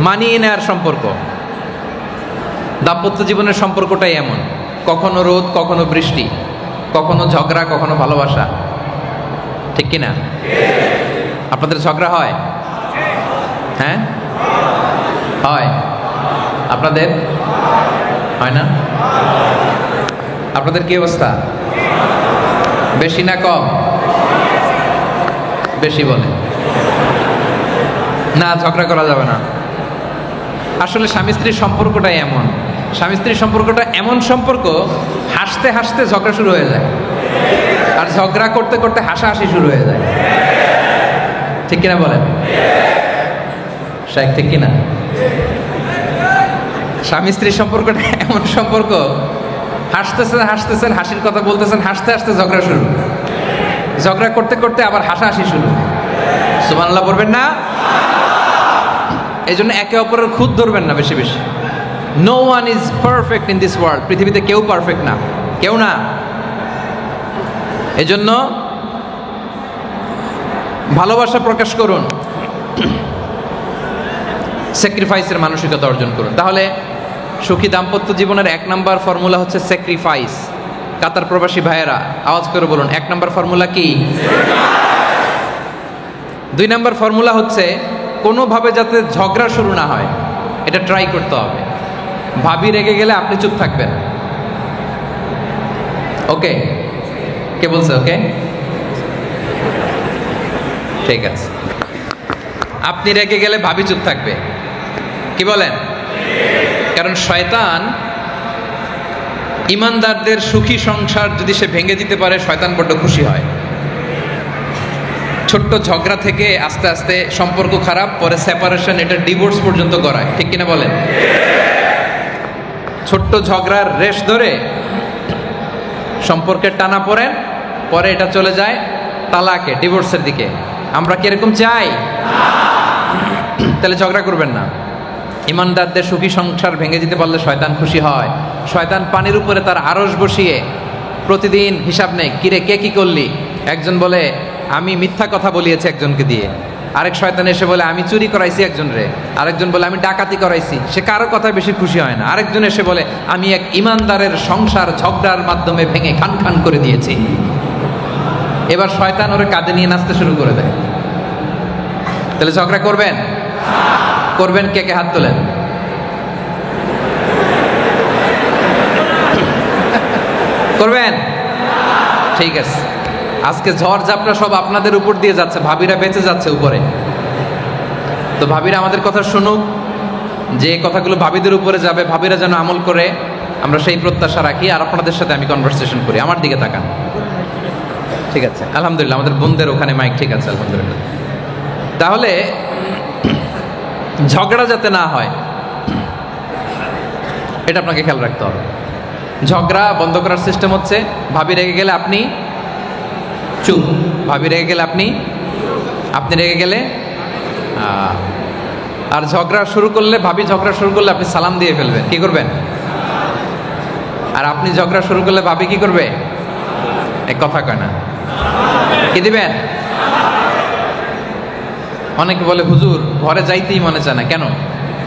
মানিয়ে নেওয়ার সম্পর্ক। দাম্পত্য জীবনের সম্পর্কটাই এমন, কখনো রোদ, কখনো বৃষ্টি, কখনো ঝগড়া, কখনো ভালোবাসা, ঠিক কিনা? আপনাদের ঝগড়া হয়? হ্যাঁ হয়। আপনাদের হয় না? আপনাদের কি অবস্থা? বেশি না কম? বেশি বলে না, ঝগড়া করা যাবে না। আসলে স্বামী স্ত্রীর সম্পর্কটাই এমন, স্বামী স্ত্রীর সম্পর্কটা এমন সম্পর্ক, হাসতে হাসতে ঝগড়া শুরু হয়ে যায়, আর ঝগড়া করতে করতে হাসাহাসি শুরু হয়ে যায়, ঠিক কিনা বলেন? ঠিক কিনা? স্বামী স্ত্রীর সম্পর্কটা এমন সম্পর্ক, হাসতেছেন হাসতেছেন, হাসির কথা বলতেছেন, হাসতে হাসতে ঝগড়া শুরু, ঝগড়া করতে করতে আবার হাসাহাসি শুরু। সুবহানাল্লাহ পড়বেন না? এই জন্য একে অপরের খুঁত ধরবেন না বেশি বেশি। No one is perfect in this world. পৃথিবীতে কেউ পারফেক্ট না, কেউ না। এজন্য ভালোবাসা প্রকাশ করুন, স্যাক্রিফাইসের মানসিকতা অর্জন করুন। তাহলে সুখী দাম্পত্য জীবনের 1 নাম্বার ফর্মুলা হচ্ছে স্যাক্রিফাইস। কাতার প্রবাসী ভাইয়েরা আওয়াজ করে বলুন, 1 নম্বর ফর্মুলা কি? 2 নম্বর ফর্মুলা হচ্ছে কোনোভাবে যাতে ঝগড়া শুরু না হয়, এটা ট্রাই করতে হবে। ভাবি রেগে গেলে আপনি চুপ থাকবেন। ওকে? কে বলছে ওকে? ঠিক আছে। আপনি রেগে গেলে ভাবি চুপ থাকবে, কি বলেন? কারণ শয়তান ইমানদারদের সুখী সংসার যদি সে ভেঙে দিতে পারে, শয়তান বড্ড খুশি হয়। ছোট্ট ঝগড়া থেকে আস্তে আস্তে সম্পর্ক খারাপ, পরে সেপারেশন, এটা ডিভোর্স পর্যন্ত করায়, ঠিক কিনা বলেন? ছোট্ট ঝগড়ার রেশ ধরে সম্পর্কের টানা পড়েন, পরে এটা চলে যায় তালাকে, ডিভোর্সের দিকে। আমরা কি এরকম চাই? তাহলে ঝগড়া করবেন না। ইমানদারদের সুখী সংসার ভেঙে দিতে পারলে শয়তান খুশি হয়। শয়তান পানির উপরে তার আরশ বসিয়ে প্রতিদিন হিসাব নেয়, কিরে কে কি করলি? একজন বলে আমি মিথ্যা কথা বলিয়েছি একজনকে দিয়ে, আরেক শয়তান এসে বলে আমি চুরি করাইছি একজন রে, আরেকজন বলে আমি ডাকাতি করাইছি। সে কারো কথায় বেশি খুশি হয় না। আরেকজন এসে বলে আমি এক ইমানদারের সংসার ঝগড়ার মাধ্যমে ভেঙে খান খান করে দিয়েছি। এবার শয়তান ওরে কাঁধে নিয়ে নাচতে শুরু করে দেয়। তাহলে ঝগড়া করবেন? করবেন? কে কে হাত তোলেন? করবেন? ঠিক আছে। আজকে ঝড় ঝাপটা সব আপনাদের উপর দিয়ে যাচ্ছে, ভাবিরা বেঁচে যাচ্ছে উপরে। তো ভাবিরা আমাদের কথা শুনুক, যে কথাগুলো ভাবিদের উপরে যাবে ভাবিরা যেন আমল করে, আমরা সেই প্রত্যাশা রাখি। আর আপনাদের সাথে আমি কনভারসেশন করি। আমার দিকে তাকান। ঠিক আছে, আলহামদুলিল্লাহ আমাদের বোনদের ওখানে মাইক ঠিক আছে, আলহামদুলিল্লাহ। তাহলে ঝগড়া যাতে না হয়, এটা আপনাকে খেয়াল রাখতে হবে। ঝগড়া বন্ধ করার সিস্টেম হচ্ছে, ভাবি রেগে গেলে আপনি চুপ, ভাবি রেগে গেলে আপনি রেগে গেলে আর ঝগড়া শুরু করলে, ভাবি ঝগড়া শুরু করলে আপনি সালাম দিয়ে ফেলবেন। কি করবেন? আর আপনি ঝগড়া শুরু করলে ভাবি কি করবে? এক কথা কয় না, কি দিবেন? অনেকে বলে হুজুর ঘরে যাইতেই মনে চায় না, কেন?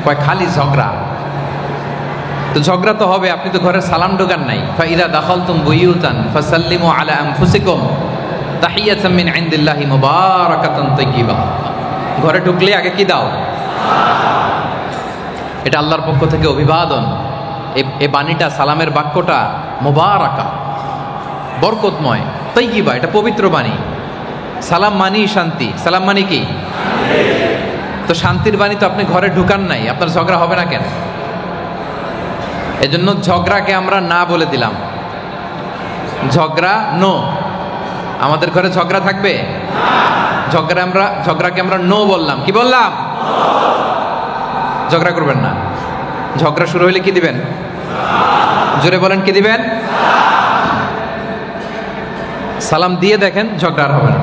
কয় খালি ঝগড়া। তো ঝগড়া তো হবে, আপনি তো ঘরে সালাম ঢোকান নাই। ফাইদা দাখালতুম বুয়ুতান ফাসাল্লিমু আলা আনফুসিকুম তাহিয়াতাম মিন ইনদিল্লাহি মুবারাকাতান তাইয়্যিবা। ঘরে ঢুকলে আগে কি দাও? এটা আল্লাহর পক্ষ থেকে অভিবাদন। এই বাণীটা, সালামের বাক্যটা মুবারাকা, বরকতময়, তাইয়্যিবা, এটা পবিত্র বাণী। সালাম মানি শান্তি। সালাম মানি কি? তো শান্তির বাণী তো আপনি ঘরে ঢুকান নাই, আপনার ঝগড়া হবে না কেন? এজন্য ঝগড়াকে আমরা না বলে দিলাম। ঝগড়া নো। আমাদের ঘরে ঝগড়া থাকবে? ঝগড়াকে আমরা নো বললাম। কি বললাম? ঝগড়া করবেন না। ঝগড়া শুরু হইলে কি দিবেন? জোরে বলেন, কি দিবেন? সালাম দিয়ে দেখেন, ঝগড়া আর হবে না।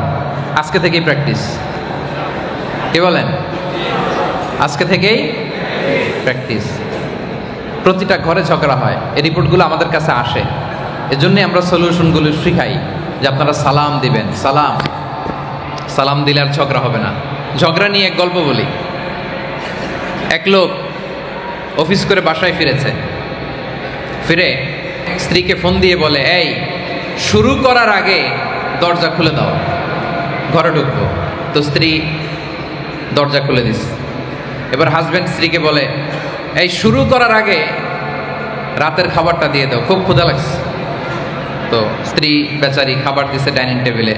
আজকে থেকেই প্র্যাকটিস। কি বলেন? আজকে থেকেই প্র্যাকটিস। প্রতিটা ঘরে ঝগড়া হয়, এই রিপোর্টগুলো আমাদের কাছে আসে। এজন্যই আমরা সলিউশনগুলো শিখাই যে আপনারা সালাম দিবেন। সালাম দিলে আর ঝগড়া হবে না। ঝগড়া নিয়ে এক গল্প বলি। এক লোক অফিস করে বাসায় ফিরেছে। ফিরে স্ত্রীকে ফোন দিয়ে বলে, এই শুরু করার আগে দরজা খুলে দাও, ঘরে ঢুকবো। তো স্ত্রী দরজা খুলে দিস। এবার হাজব্যান্ড স্ত্রীকে বলে, এই শুরু করার আগে রাতের খাবারটা দিয়ে দাও, খুব ক্ষুধা লাগছে। তো স্ত্রী বেচারি খাবার দিছে ডাইনিং টেবিলে,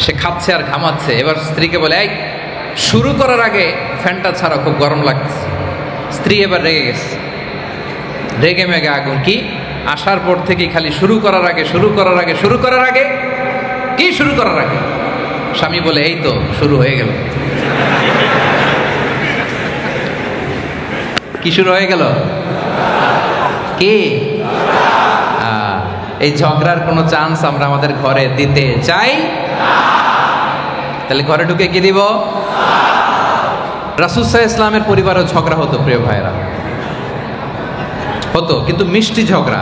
সে খাচ্ছে আর ঘামাচ্ছে। এবার স্ত্রীকে বলে, এই শুরু করার আগে ফ্যানটা ছাড়া, খুব গরম লাগছে। স্ত্রী এবার রেগে গেছে, রেগে মেগে আগুন। কি আসার পর থেকে খালি শুরু করার আগে, শুরু করার আগে, শুরু করার আগে, কি শুরু করার আগে? স্বামী বলে, এই তো শুরু হয়ে গেল। কি শুরু হয়ে গেল? কি? এই ঝগড়ার কোনো চান্স আমরা আমাদের ঘরে দিতে চাই? তাহলে ঘরে ঢুকে কি দিব? রাসূল সাল্লাল্লাহু আলাইহি ওয়াসাল্লামের পরিবারেও ঝগড়া হতো, প্রিয় ভাইরা, হতো, কিন্তু মিষ্টি ঝগড়া,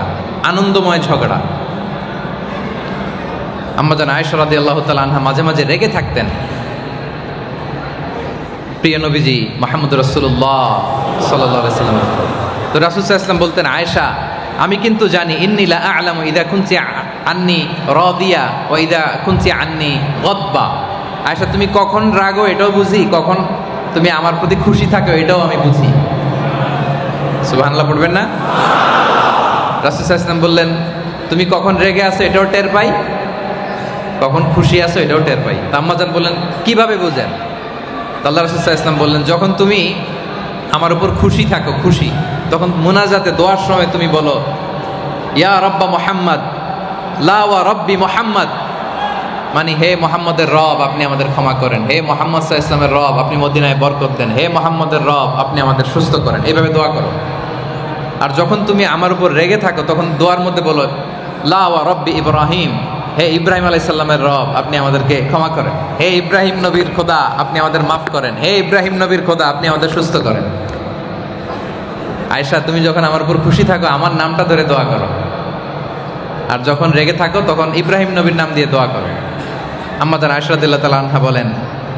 আনন্দময় ঝগড়া। আম্মাজান আয়েশা রাদিয়াল্লাহু তাআলা আনহা মাঝে মাঝে রেগে থাকতেন। প্রিয় নবীজি মুহাম্মদ রাসূলুল্লাহ সাল্লাল্লাহু আলাইহি ওয়াসাল্লাম, তো রাসূল সাল্লাল্লাহু আলাইহি ওয়াসাল্লাম বলতেন, আয়েশা আমি কিন্তু জানি ইন্নী লা আ'লামু ইযা কুনতি আন্নী রাদিয়া ওয়া ইযা কুনতি আন্নী গাদবা। আয়েশা তুমি কখন রাগো এটাও বুঝি, কখন তুমি আমার প্রতি খুশি থাকো এটাও আমি বুঝি। সুবহানাল্লাহ পড়বেন না? রাসূল সাল্লাল্লাহু আলাইহি ওয়াসাল্লাম বললেন তুমি কখন রেগে আছো এটাও টের পাই, কখন খুশি আছো এটাও টের পাই। আম্মাজান বললেন কিভাবে বুঝেন? আল্লাহ রাসূল সাল্লাল্লাহু আলাইহি ওয়াসাল্লাম বললেন যখন তুমি আমার উপর খুশি থাকো, খুশি, তখন মুনাজাতে দোয়ার সময় তুমি বলো ইয়া রাব্বা মুহাম্মদ লা ওয়া রাব্বি মুহাম্মদ, মানে হে মুহাম্মদের রব আপনি আমাদের ক্ষমা করেন, হে মুহাম্মদ সাল্লাল্লাহু আলাইহি ওয়াসাল্লামের রব আপনি মদিনায় বরকত দেন, হে মুহাম্মদের রব আপনি আমাদের সুস্থ করেন, এইভাবে দোয়া করো। আর যখন তুমি আমার উপর রেগে থাকো তখন দোয়ার মধ্যে বলো লা ওয়া রাব্বি ইব্রাহিম, হে ইব্রাহিম আলাইহিস সালামের রব আপনি আমাদেরকে ক্ষমা করেন, হে ইব্রাহিম নবীর খোদা আপনি আমাদের মাফ করেন, হে ইব্রাহিম নবীর খোদা আপনি আমাদের সুস্থ করেন। আয়েশা তুমি যখন আমার উপর খুশি থাকো আমার নামটা ধরে দোয়া করো, আর যখন রেগে থাকো তখন ইব্রাহিম নবীর নাম দিয়ে দোয়া করো। আম্মাজান আয়েশা রাদিয়াল্লাহু তাআলা আনহা বলেন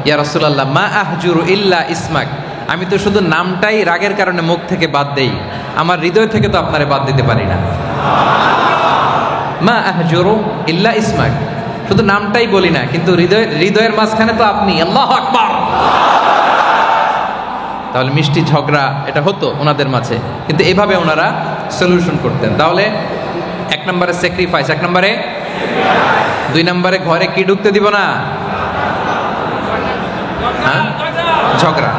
ইয়া রাসূলুল্লাহ মা আহজুরু ইল্লা ইসমাক, আমি তো শুধু নামটাই রাগের কারণে মুখ থেকে বাদ দেই, আমার হৃদয় থেকে তো আপনারে বাদ দিতে পারি না। মা আহজুরু ইল্লা ইসমাক, শুধু নামটাই বলি না কিন্তু হৃদয়ের মাঝখানে তো আপনি। আল্লাহু আকবার। তাহলে মিষ্টি ঝগড়া এটা হতো ওনাদের মাঝে, কিন্তু এভাবে ওনারা সলিউশন করতেন। তাহলে এক নম্বরে স্যাক্রিফাইস, এক নম্বরে, দুই নম্বরে ঘরে কি ঢুকতে দিব না? হ্যাঁ, ঝগড়া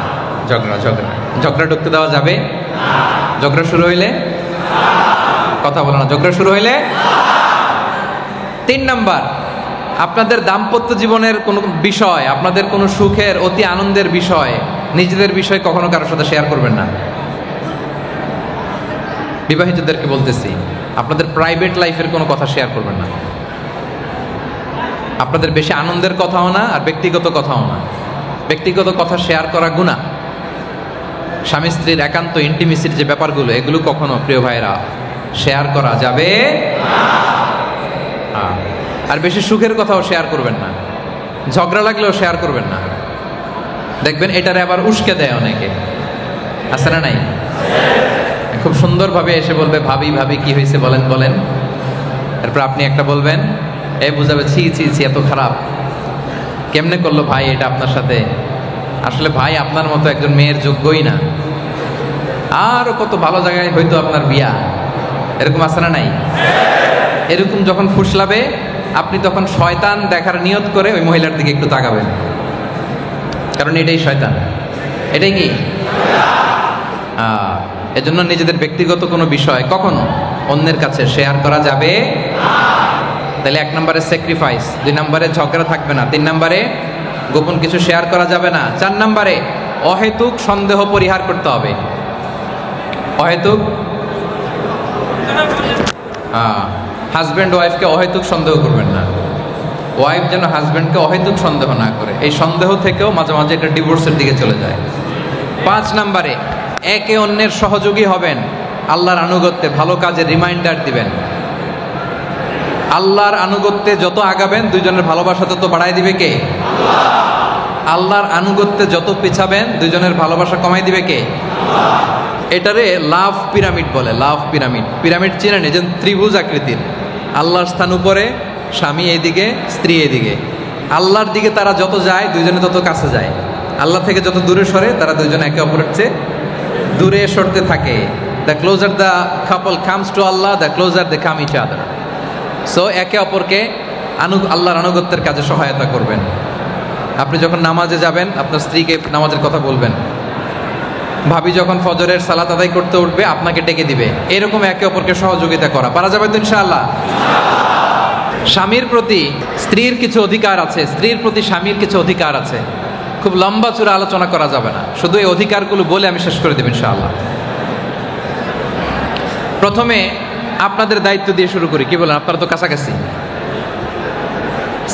ঝগড়া ঝগড়া ঝগড়া ঢুকতে দেওয়া যাবে? ঝগড়া শুরু হইলে কথা বলো না, ঝগড়া শুরু হইলে। তিন নাম্বার, আপনাদের দাম্পত্য জীবনের কোনো বিষয়, আপনাদের কোনো সুখের অতি আনন্দের বিষয়, নিজেদের বিষয় কখনো কারোর সাথে শেয়ার করবেন না। বিবাহিতদেরকে বলতেছি আপনাদের প্রাইভেট লাইফের কোনো কথা শেয়ার করবেন না, আপনাদের বেশি আনন্দের কথাও না আর ব্যক্তিগত কথাও না। ব্যক্তিগত কথা শেয়ার করা গুনাহ। স্বামী স্ত্রীর একান্ত ইন্টিমেসির যে ব্যাপারগুলো এগুলো কখনো প্রিয় ভাইরা শেয়ার করা যাবে না। আর বেশি সুখের কথাও শেয়ার করবেন না, ঝগড়া লাগলেও শেয়ার করবেন না। দেখবেন এটারে আবার উস্কে দেয় অনেকে, আছে না নাই? খুব সুন্দরভাবে এসে বলবে ভাবি ভাবি কি হয়েছে বলেন বলেন, তারপর আপনি একটা বলবেন, এ বুঝাবে ছি ছি ছি এত খারাপ, কেমনে করলো ভাই এটা আপনার সাথে, আসলে ভাই আপনার মতো একজন মেয়ের যোগ্যই না, আরো কত ভালো জায়গায় হয়তো আপনার বিয়া। এরকম আছে না নাই? এরকম যখন ফুসলাবে আপনি তখন শয়তান দেখার নিয়ত করে ওই মহিলার দিকে একটু তাকাবেন, কারণ এটাই শয়তান। এটাই কি? এজন্য নিজেদের ব্যক্তিগত কোনো বিষয় কখনো অন্যের কাছে শেয়ার করা যাবে। তাহলে এক নম্বরে স্যাক্রিফাইস, দুই নম্বরে ঝগড়া থাকবে না, তিন নম্বরে গোপন কিছু শেয়ার করা যাবে না, চার নম্বরে অহেতুক সন্দেহ পরিহার করতে হবে। অহেতুক, হাজব্যান্ড ওয়াইফকে অহেতুক সন্দেহ করবেন না, ওয়াইফ যেন হাজব্যান্ডকে অহেতুক সন্দেহ না করে। এই সন্দেহ থেকেও মাঝে মাঝে এটা ডিভোর্সের দিকে চলে যায়। পাঁচ নম্বরে একে অন্যের সহযোগী হবেন, আল্লাহর আনুগত্যে ভালো কাজের রিমাইন্ডার দিবেন। আল্লাহর আনুগত্যে যত আগাবেন দুইজনের ভালোবাসা তত বাড়াই দিবে কে? আল্লাহর আনুগত্যে যত পিছাবেন দুইজনের ভালোবাসা কমাই দিবে কে? এটারে লাভ পিরামিড বলে। লাভ পিরামিড, পিরামিড চিনেন? এই যে ত্রিভুজ আকৃতির, আল্লাহর স্থান উপরে, স্বামী এইদিকে, স্ত্রী এইদিকে। আল্লাহর দিকে তারা যত যায় দুইজনে তত কাছে যায়, আল্লাহ থেকে যত দূরে সরে তারা দুইজন একে অপরের চেয়ে দূরে সরতে থাকে। The closer the couple comes to Allah, the closer they come each other. So একে অপরকে আল্লাহর আনুগত্যের কাজে সহায়তা করবেন। আপনি যখন নামাজে যাবেন আপনার স্ত্রীকে নামাজের কথা বলবেন, ভাবি যখন ফজরের সালাত আদায় করতে উঠবে আপনাকে ডেকে দিবে। এরকম একে অপরকে সহযোগিতা করা পারা যাবে তো ইনশাআল্লাহ। স্বামীর প্রতি স্ত্রীর কিছু অধিকার আছে, স্ত্রীর প্রতি স্বামীর কিছু অধিকার আছে। খুব লম্বা চূড়া আলোচনা করা যাবে না, শুধু এই অধিকারগুলো বলে আমি শেষ করে দেব ইনশাআল্লাহ। প্রথমে আপনাদের দায়িত্ব দিয়ে শুরু করি, কি বলেন? আপনারা তো কাছাকাছি।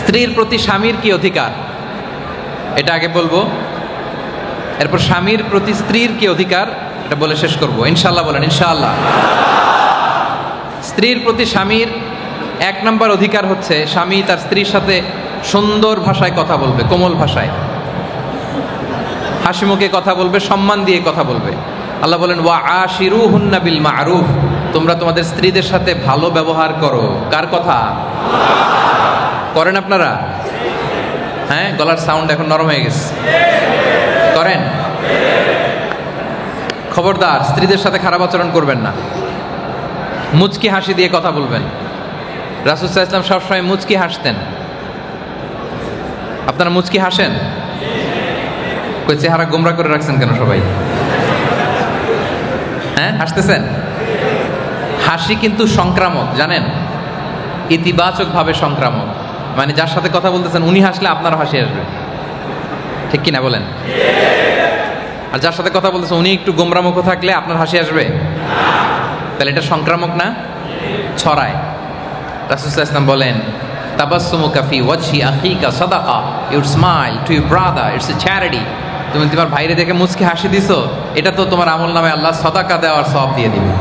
স্ত্রীর প্রতি স্বামীর কি অধিকার এটা আগে বলবো, এরপর স্বামীর প্রতি স্ত্রীর কি অধিকার এটা বলে শেষ করব ইনশাআল্লাহ। বলেন ইনশাআল্লাহ। স্ত্রীর প্রতি স্বামীর এক নম্বর অধিকার হচ্ছে স্বামী তার স্ত্রীর সাথে সুন্দর ভাষায় কথা বলবে, কোমল ভাষায়, হাসি মুখে কথা বলবে, সম্মান দিয়ে কথা বলবে। আল্লাহ বলেন ওয়া আশিরুহুন্না বিল মা'রুফ, তোমরা তোমাদের স্ত্রীদের সাথে ভালো ব্যবহার করো। কার কথা করেন আপনারা? হ্যাঁ, গলার সাউন্ড এখন নরম হয়ে গেছে। করেন? খবরদার, স্ত্রীদের সাথে খারাপ আচরণ করবেন না। মুচকি হাসি দিয়ে কথা বলবেন। রাসূল সাল্লাল্লাহু আলাইহি ওয়াসাল্লাম সবসময় মুচকি হাসতেন। আপনারা মুচকি হাসেন? কই চেহারা গোমরা করে রাখছেন কেন সবাই? হ্যাঁ, হাসতেছেন? হাসি কিন্তু সংক্রামক, জানেন? ইতিবাচক ভাবে সংক্রামক। মানে যার সাথে কথা বলতেছেন উনি হাসলে আপনার হাসি আসবে, ঠিক কিনা বলেন? আর যার সাথে কথা বলতেছেন উনি একটু গোমরা মুখ থাকলে আপনার হাসি আসবে? তাহলে এটা সংক্রামক না? ছড়ায়। রাসূল সাল্লাল্লাহু আলাইহি ওয়াসাল্লাম বলেন, তাবাসসুমুকা ফি ওয়াজহি আখিকা সাদাকা, your smile to your brother it's a charity. তুমি তোমার ভাইরে দেখে মুচকি হাসি দিছো, এটা তো তোমার আমলনামে আল্লাহ সাদাকা দেওয়ার সওয়াব দিয়ে দিবে।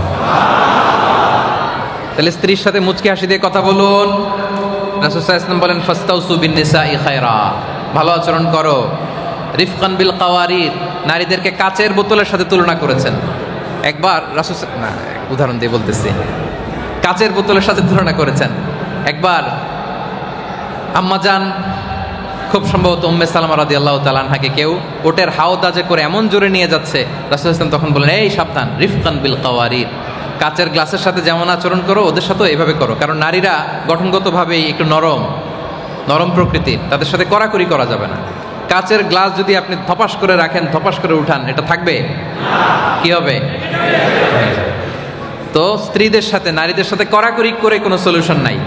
তাহলে স্ত্রীর সাথে মুচকি হাসি দিয়ে কথা বলুন। রাসূল সাল্লাল্লাহু আলাইহি ওয়াসাল্লাম বলেন, ফাস্তাউসু বিন নিসাই খায়রা, ভালো আচরণ করো। রিফকান বিল কাওয়ারিদ, নারীদেরকে কাচের বোতলের সাথে তুলনা করেছেন। একবার রাসূল না, উদাহরণ দিয়ে বলতেছি, কাচের বোতলের সাথে তুলনা করেছেন। একবার আম্মাজান, খুব সম্ভবত উম্মে সালামা রাদিয়াল্লাহু তাআলা আনহাকে কেউ ওটের হাওদাজে করে এমন জোরে নিয়ে যাচ্ছে, রাসূল সাল্লাল্লাহু আলাইহি ওয়াসাল্লাম তখন বলেন, এই সাবধান, রিফকান বিল কাওয়ারিদ, কাচের গ্লাসের সাথে যেমন আচরণ করো ওদের সাথেও এভাবে করো। কারণ নারীরা গঠনগতভাবেই একটু নরম প্রকৃতির, তাদের সাথে কড়াকড়ি করা যাবে না। কাচের গ্লাস যদি আপনি ধপাস করে রাখেন, ধপাস করে উঠান, এটা থাকবে? কি হবে? তো স্ত্রীদের সাথে, নারীদের সাথে কড়াকড়ি করে কোনো সলিউশন নাই।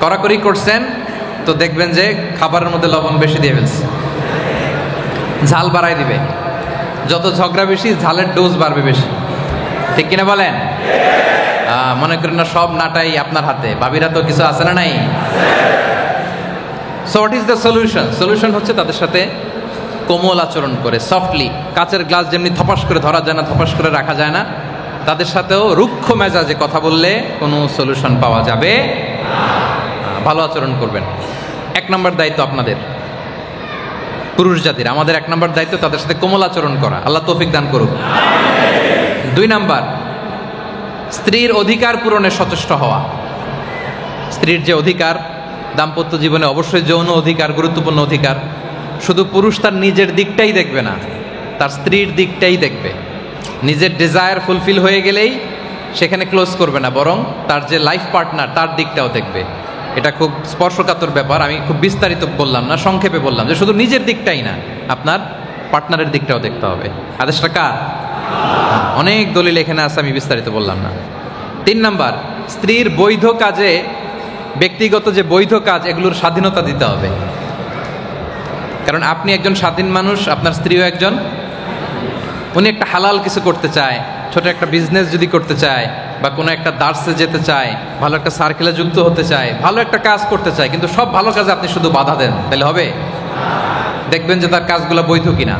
কড়াকড়ি করছেন তো দেখবেন যে খাবারের মধ্যে লবণ বেশি দিয়ে ফেলছে, ঝাল বাড়াই দিবে। যত ঝগড়া বেশি, ঝালের ডোজ বাড়বে বেশি, ঠিক কিনা বলেন? মনে করেন না সব নাটাই আপনার হাতে, ভাবিরা তো কিছু আছে না নাই? So what is the solution? Solution হচ্ছে তাদের সাথে কোমল আচরণ করে, সফটলি। কাচের গ্লাস যেমনি ধপাস করে ধরা যায় না, ধপাস করে রাখা যায় না, তাদের সাথেও রুক্ষ মেজাজে কথা বললে কোনো সলিউশন পাওয়া যাবে। ভালো আচরণ করবেন। 1 নম্বর দায়িত্ব আপনাদের, পুরুষ জাতির। আমাদের 1 নম্বর দায়িত্ব তাদের সাথে কোমল আচরণ করা। আল্লাহ তৌফিক দান করুক। 2 নাম্বার, স্ত্রীর অধিকার পূরণে সচেষ্ট হওয়া। স্ত্রীর যে অধিকার, দাম্পত্য জীবনে অবশ্যই যৌন অধিকার গুরুত্বপূর্ণ অধিকার। শুধু পুরুষ তার নিজের দিকটাই দেখবে না, তার স্ত্রীর দিকটাই দেখবে। নিজের ডিজায়ার ফুলফিল হয়ে গেলেই সেখানে ক্লোজ করবে না, বরং তার যে লাইফ পার্টনার তার দিকটাও দেখবে। এটা খুব স্পর্শকাতর ব্যাপার। আমি খুব বিস্তারিত বললাম না, সংক্ষেপে বললাম যে শুধু নিজের দিকটাই না, আপনার পার্টনারের দিকটাও দেখতে হবে। আদেশটা কার? অনেক দলিল এখানে আছে, আমি বিস্তারিত বললাম না। 3 নাম্বার, স্ত্রীর বৈধ কাজে, ব্যক্তিগত যে বৈধ কাজ, এগুলোর স্বাধীনতা দিতে হবে। কারণ আপনি একজন স্বাধীন মানুষ, আপনার স্ত্রীও একজন। উনি একটা হালাল কিছু করতে চায়, ছোট একটা বিজনেস যদি করতে চায়, বা কোনো একটা দার্সে যেতে চায়, ভালো একটা সার্কেলে যুক্ত হতে চায়, ভালো একটা কাজ করতে চায়, কিন্তু সব ভালো কাজে আপনি শুধু বাধা দেন, তাহলে হবে? দেখবেন যে তার কাজগুলো বৈধ কিনা।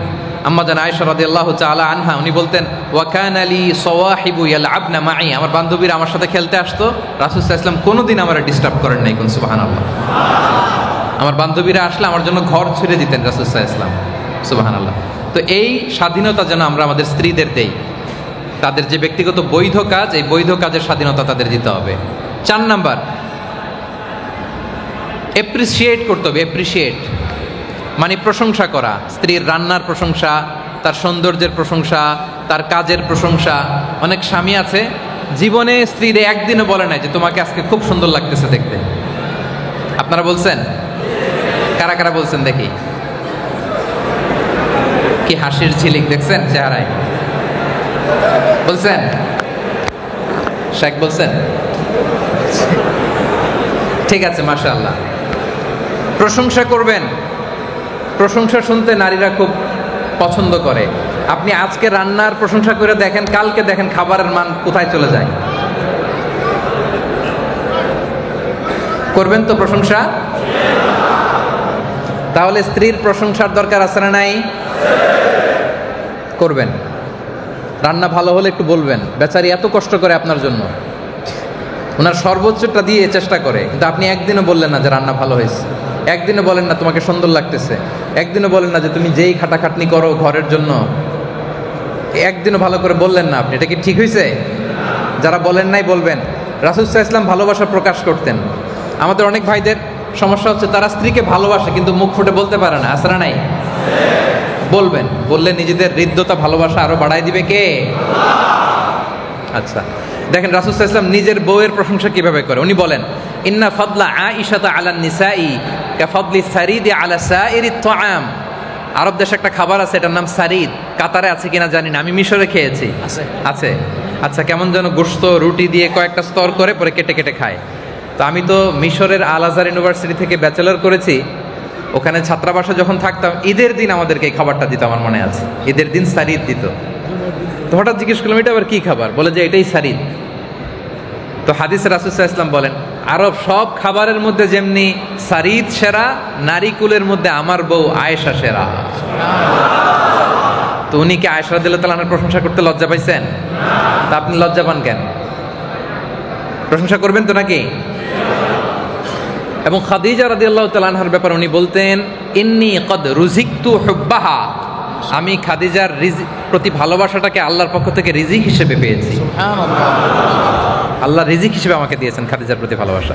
আম্মা জান আয়েশা রাদিয়াল্লাহু তাআলা আনহা, উনি বলতেন, ওয়া কানা লি সাওয়াহিবু ইয়ালআবনা মাই, আমার বান্ধবীরা আমার সাথে খেলতে আসতো, রাসূল সাল্লাল্লাহু আলাইহি ওয়াসাল্লাম কোনোদিন আমারে ডিস্টার্ব করেন নাই। কোন সুবহানাল্লাহ। আমার বান্ধবীরা আসলে আমার জন্য ঘর ছেড়ে দিতেন রাসূল সাল্লাল্লাহু আলাইহি ওয়াসাল্লাম। সুবহানাল্লাহ। তো এই স্বাধীনতা যেন আমরা আমাদের স্ত্রীদের দেই। তাদের যে ব্যক্তিগত বৈধ কাজ, এই বৈধ কাজের স্বাধীনতা তাদের দিতে হবে। 4 নাম্বার, এপ্রিসিয়েট করতে হবে। এপ্রিসিয়েট মানে প্রশংসা করা। স্ত্রীর রান্নার প্রশংসা, তার সৌন্দর্যের প্রশংসা, তার কাজের প্রশংসা। অনেক স্বামী আছে জীবনে স্ত্রীর একদিনও বলে নাই যে তোমাকে আজকে খুব সুন্দর লাগতেছে দেখতে। আপনারা বলছেন? কারা কারা বলছেন দেখি? কি হাসির ঝিলিক দেখছেন চেহারায়? বলছেন? শেখ বলছেন? ঠিক আছে, মাশাআল্লাহ। প্রশংসা করবেন। প্রশংসা শুনতে নারীরা খুব পছন্দ করে। আপনি আজকে রান্নার প্রশংসা করে দেখেন, কালকে দেখেন খাবারের মান কোথায় চলে যায়। করবেন তো প্রশংসা? তাহলে স্ত্রীর প্রশংসার দরকার আছে না নাই? করবেন। রান্না ভালো হলে একটু বলবেন, বেচারি এত কষ্ট করে আপনার জন্য, ওনার সর্বোচ্চটা দিয়ে চেষ্টা করে, কিন্তু আপনি একদিনও বললেন না যে রান্না ভালো হয়েছে, একদিনও বলেন না তোমাকে সুন্দর লাগতেছে, একদিনও বলেন না যে তুমি যেই খাটাখাটনি করো ঘরের জন্য, একদিনও ভালো করে বললেন না আপনি। এটা কি ঠিক হয়েছে? যারা বলেন নাই বলবেন। রাসূল সাল্লাল্লাহু আলাইহি ওয়াসাল্লাম ভালোবাসা প্রকাশ করতেন। আমাদের অনেক ভাইদের সমস্যা হচ্ছে তারা স্ত্রীকে ভালোবাসে কিন্তু মুখ ফুটে বলতে পারে না, আছে না নাই? বলবেন, বললে নিজেদের হৃদ্যতা ভালোবাসা আরো বাড়ায় দিবে কে? আচ্ছা, দেখেন রাসূল সাল্লাল্লাহু আলাইহি ওয়াসাল্লাম নিজের বউয়ের প্রশংসা কিভাবে করে। উনি বলেন, ইন্না ফাদলা আয়েশাতা আলান নিসাই কাফাদলি সারিদি আলা সাইরি তাআম। আরব দেশে একটা খাবার আছে, এটার নাম সারিদ। কাতারে আছে কিনা জানি না, আমি মিশরে খেয়েছি। আছে। আচ্ছা, কেমন যেন গোশত রুটি দিয়ে কয়েকটা স্তর করে পরে কেটে কেটে খায়। তো আমি তো মিশরের আল আজহার ইউনিভার্সিটি থেকে ব্যাচেলর করেছি, ওখানে ছাত্রাবাসে যখন থাকতাম ঈদের দিন আমাদেরকে এই খাবারটা দিত, আমার মনে আছে ঈদের দিন সারিদ দিত। তো হঠাৎ জিজ্ঞেস করলাম এটা আবার কি খাবার, বলে যে এটাই সারিদ। তো হাদিসে রাসূল সাল্লাল্লাহু আলাইহি ওয়াসাল্লাম বলেন, আরব সব খাবারের মধ্যে যেমনি সারিদ সেরা, নারীকুলের মধ্যে আমার বউ আয়েশা সেরা। তো উনি কি আয়েশা রাদিয়াল্লাহু তাআলা আনহার প্রশংসা করতে লজ্জা পাইছেন? তা আপনি লজ্জা পান কেন? প্রশংসা করবেন তো নাকি? এবং খাদিজা রাদিয়াল্লাহু তাআলা আনহার ব্যাপারে উনি বলতেন, ইন্নী কদ রুজিকতু হুব্বাহা, আমি খাদিজার প্রতি ভালোবাসাটাকে আল্লাহর পক্ষ থেকে রিজিক হিসেবে পেয়েছি। আল্লাহ রিজিক হিসেবে আমাকে দিয়েছেন খাদিজার প্রতি ভালোবাসা।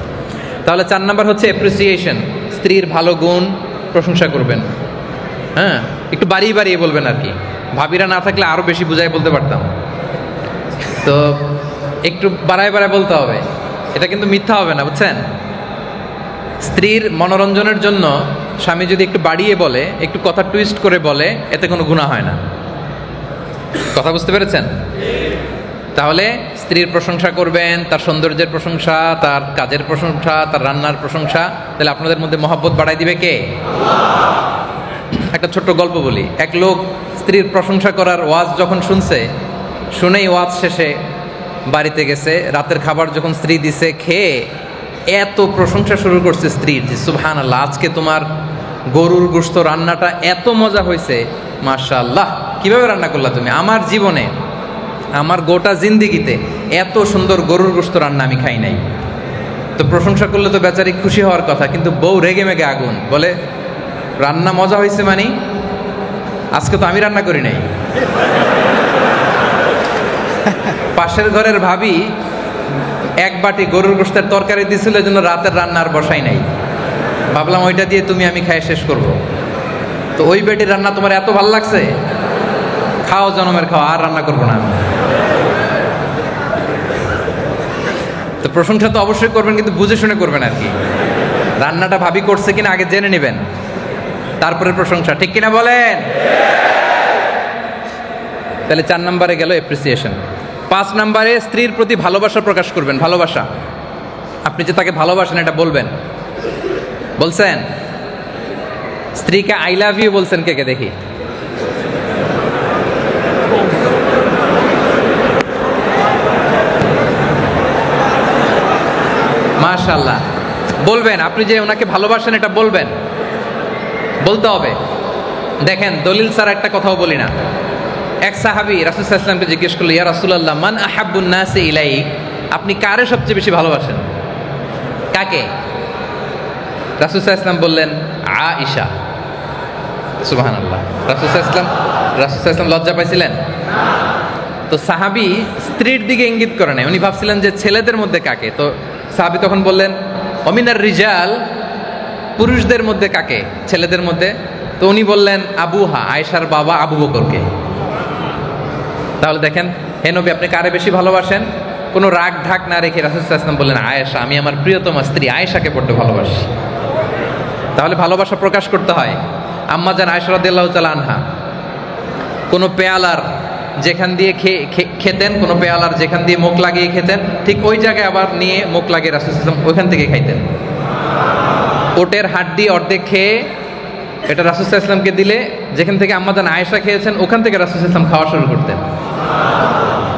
তাহলে 4 নাম্বার হচ্ছে অ্যাপ্রিসিয়েশন, স্ত্রীর ভালো গুণ প্রশংসা করবেন। হ্যাঁ, একটু বাড়িয়ে বাড়িয়ে বলবেন আর কি। ভাবিরা না থাকলে আরো বেশি বুঝাই বলতে পারতাম, তো একটু বাড়ায় বাড়ায় বলতে হবে। এটা কিন্তু মিথ্যা হবে না, বুঝছেন? স্ত্রীর মনোরঞ্জনের জন্য স্বামী যদি একটু বাড়িয়ে বলে, একটু কথা টুইস্ট করে বলে, এতে কোনো গুনাহ হয় না। কথা বুঝতে পেরেছেন? তাহলে স্ত্রীর প্রশংসা করবেন, তার সৌন্দর্যের প্রশংসা, তার কাজের প্রশংসা, তার রান্নার প্রশংসা। তাহলে আপনাদের মধ্যে মহব্বত বাড়াই দিবে কে? একটা ছোট্ট গল্প বলি। এক লোক স্ত্রীর প্রশংসা করার ওয়াজ যখন শুনছে, শুনেই ওয়াজ শেষে বাড়িতে গেছে। রাতের খাবার যখন স্ত্রী দিছে, খেয়ে এত প্রশংসা শুরু করছে স্ত্রীর, যে সুবহানাল্লাহ, আজকে তোমার গরুর গোশত রান্নাটা এত মজা হয়েছে, মাশাআল্লাহ, কিভাবে রান্না করলা তুমি? আমার জীবনে, আমার গোটা জিন্দিগিতে এত সুন্দর গরুর গোশত রান্না আমি খাই নাই। তো প্রশংসা করলে তো বেচারি খুশি হওয়ার কথা, কিন্তু বউ রেগে মেগে আগুন, বলে রান্না মজা হয়েছে মানে আজকে তো আমি রান্না করি নাই। পাশের ঘরের ভাবি এক বাটি গরুর গোশতের তরকারি দিছিল, এজন্য রাতের রান্না আর বসাই নাই। ভাবলাম ওইটা দিয়ে তুমি আমি খাই শেষ করব। তো ওই বেটির রান্না তোমার এত ভালো লাগছে, খাও জনমের খাও, আর রান্না করবো না। তো প্রশংসা তো অবশ্যই করবেন, কিন্তু বুঝে শুনে করবেন আর কি। রান্নাটা ভাবি করছে কিনা আগে জেনে নেবেন, তারপরে প্রশংসা, ঠিক কিনা বলেন? তাহলে 4 নম্বরে গেল অ্যাপ্রিসিয়েশন। 5 নম্বরে স্ত্রীর প্রতি ভালোবাসা প্রকাশ করবেন। ভালোবাসা, আপনি যে তাকে ভালোবাসেন এটা বলবেন। বলছেন? স্ত্রীকে আই লাভ ইউ বলছেন কে কে দেখি? মাশাআল্লাহ, বলবেন। আপনি যে ওনাকে ভালোবাসেন এটা বলবেন, বলতে হবে। দেখেন, দলিল ছাড়া একটা কথাও বলি না। এক সাহাবী রাসূল সাল্লাল্লাহু আলাইহি ওয়াসাল্লামকে জিজ্ঞেস করলো, ইয়া রাসূলুল্লাহ, মান আহাব্বুন নাসি ইলাইক, আপনি কারে সবচেয়ে বেশি ভালোবাসেন? কাকে? রাসূল সাল্লাল্লাহু আলাইহি ওয়াসাল্লাম বললেন, আয়েশা। সুবহানাল্লাহ। রাসূল সাল্লাল্লাহু আলাইহি ওয়াসাল্লাম লজ্জা পাইছিলেন? তো সাহাবী স্ত্রীর দিকে ইঙ্গিত করে নাই, উনি ভাবছিলেন যে ছেলেদের মধ্যে কাকে। তো সাহাবী তখন বললেন, অমিনার রিজাল, পুরুষদের মধ্যে কাকে? ছেলেদের মধ্যে। তো উনি বললেন, আবুহা, আয়েশার বাবা আবু বকরকে। তাহলে দেখেন, হে নবী, আপনি কারে বেশি ভালোবাসেন? কোনো রাগ ঢাক না রেখে রাসূল সাল্লাল্লাহু আলাইহি ওয়াসাল্লাম বললেন, আয়েশা, আমি আমার প্রিয়তমা স্ত্রী আয়েশাকে বড্ড ভালোবাসি। তাহলে ভালোবাসা প্রকাশ করতে হয়। আম্মা জান আয়েশা রাদিয়াল্লাহু তাআলা আনহা কোনো পেয়ালার যেখান দিয়ে খেতেন, কোনো পেয়ালার যেখান দিয়ে মুখ লাগিয়ে খেতেন, ঠিক ওই জায়গায় আবার নিয়ে মুখ লাগিয়ে রাসূল সাল্লাল্লাহু আলাইহি ওয়াসাল্লাম ওইখান থেকে খাইতেন। ওটের হাড্ডি অর্ধেক খেয়ে এটা রাসূল সাল্লাল্লাহু আলাইহি ওয়াসাল্লামকে দিলে, যেখান থেকে আম্মা জান আয়েশা খেয়েছেন ওখান থেকে রাসূল সাল্লাল্লাহু আলাইহি ওয়াসাল্লাম খাওয়া শুরু করতেন।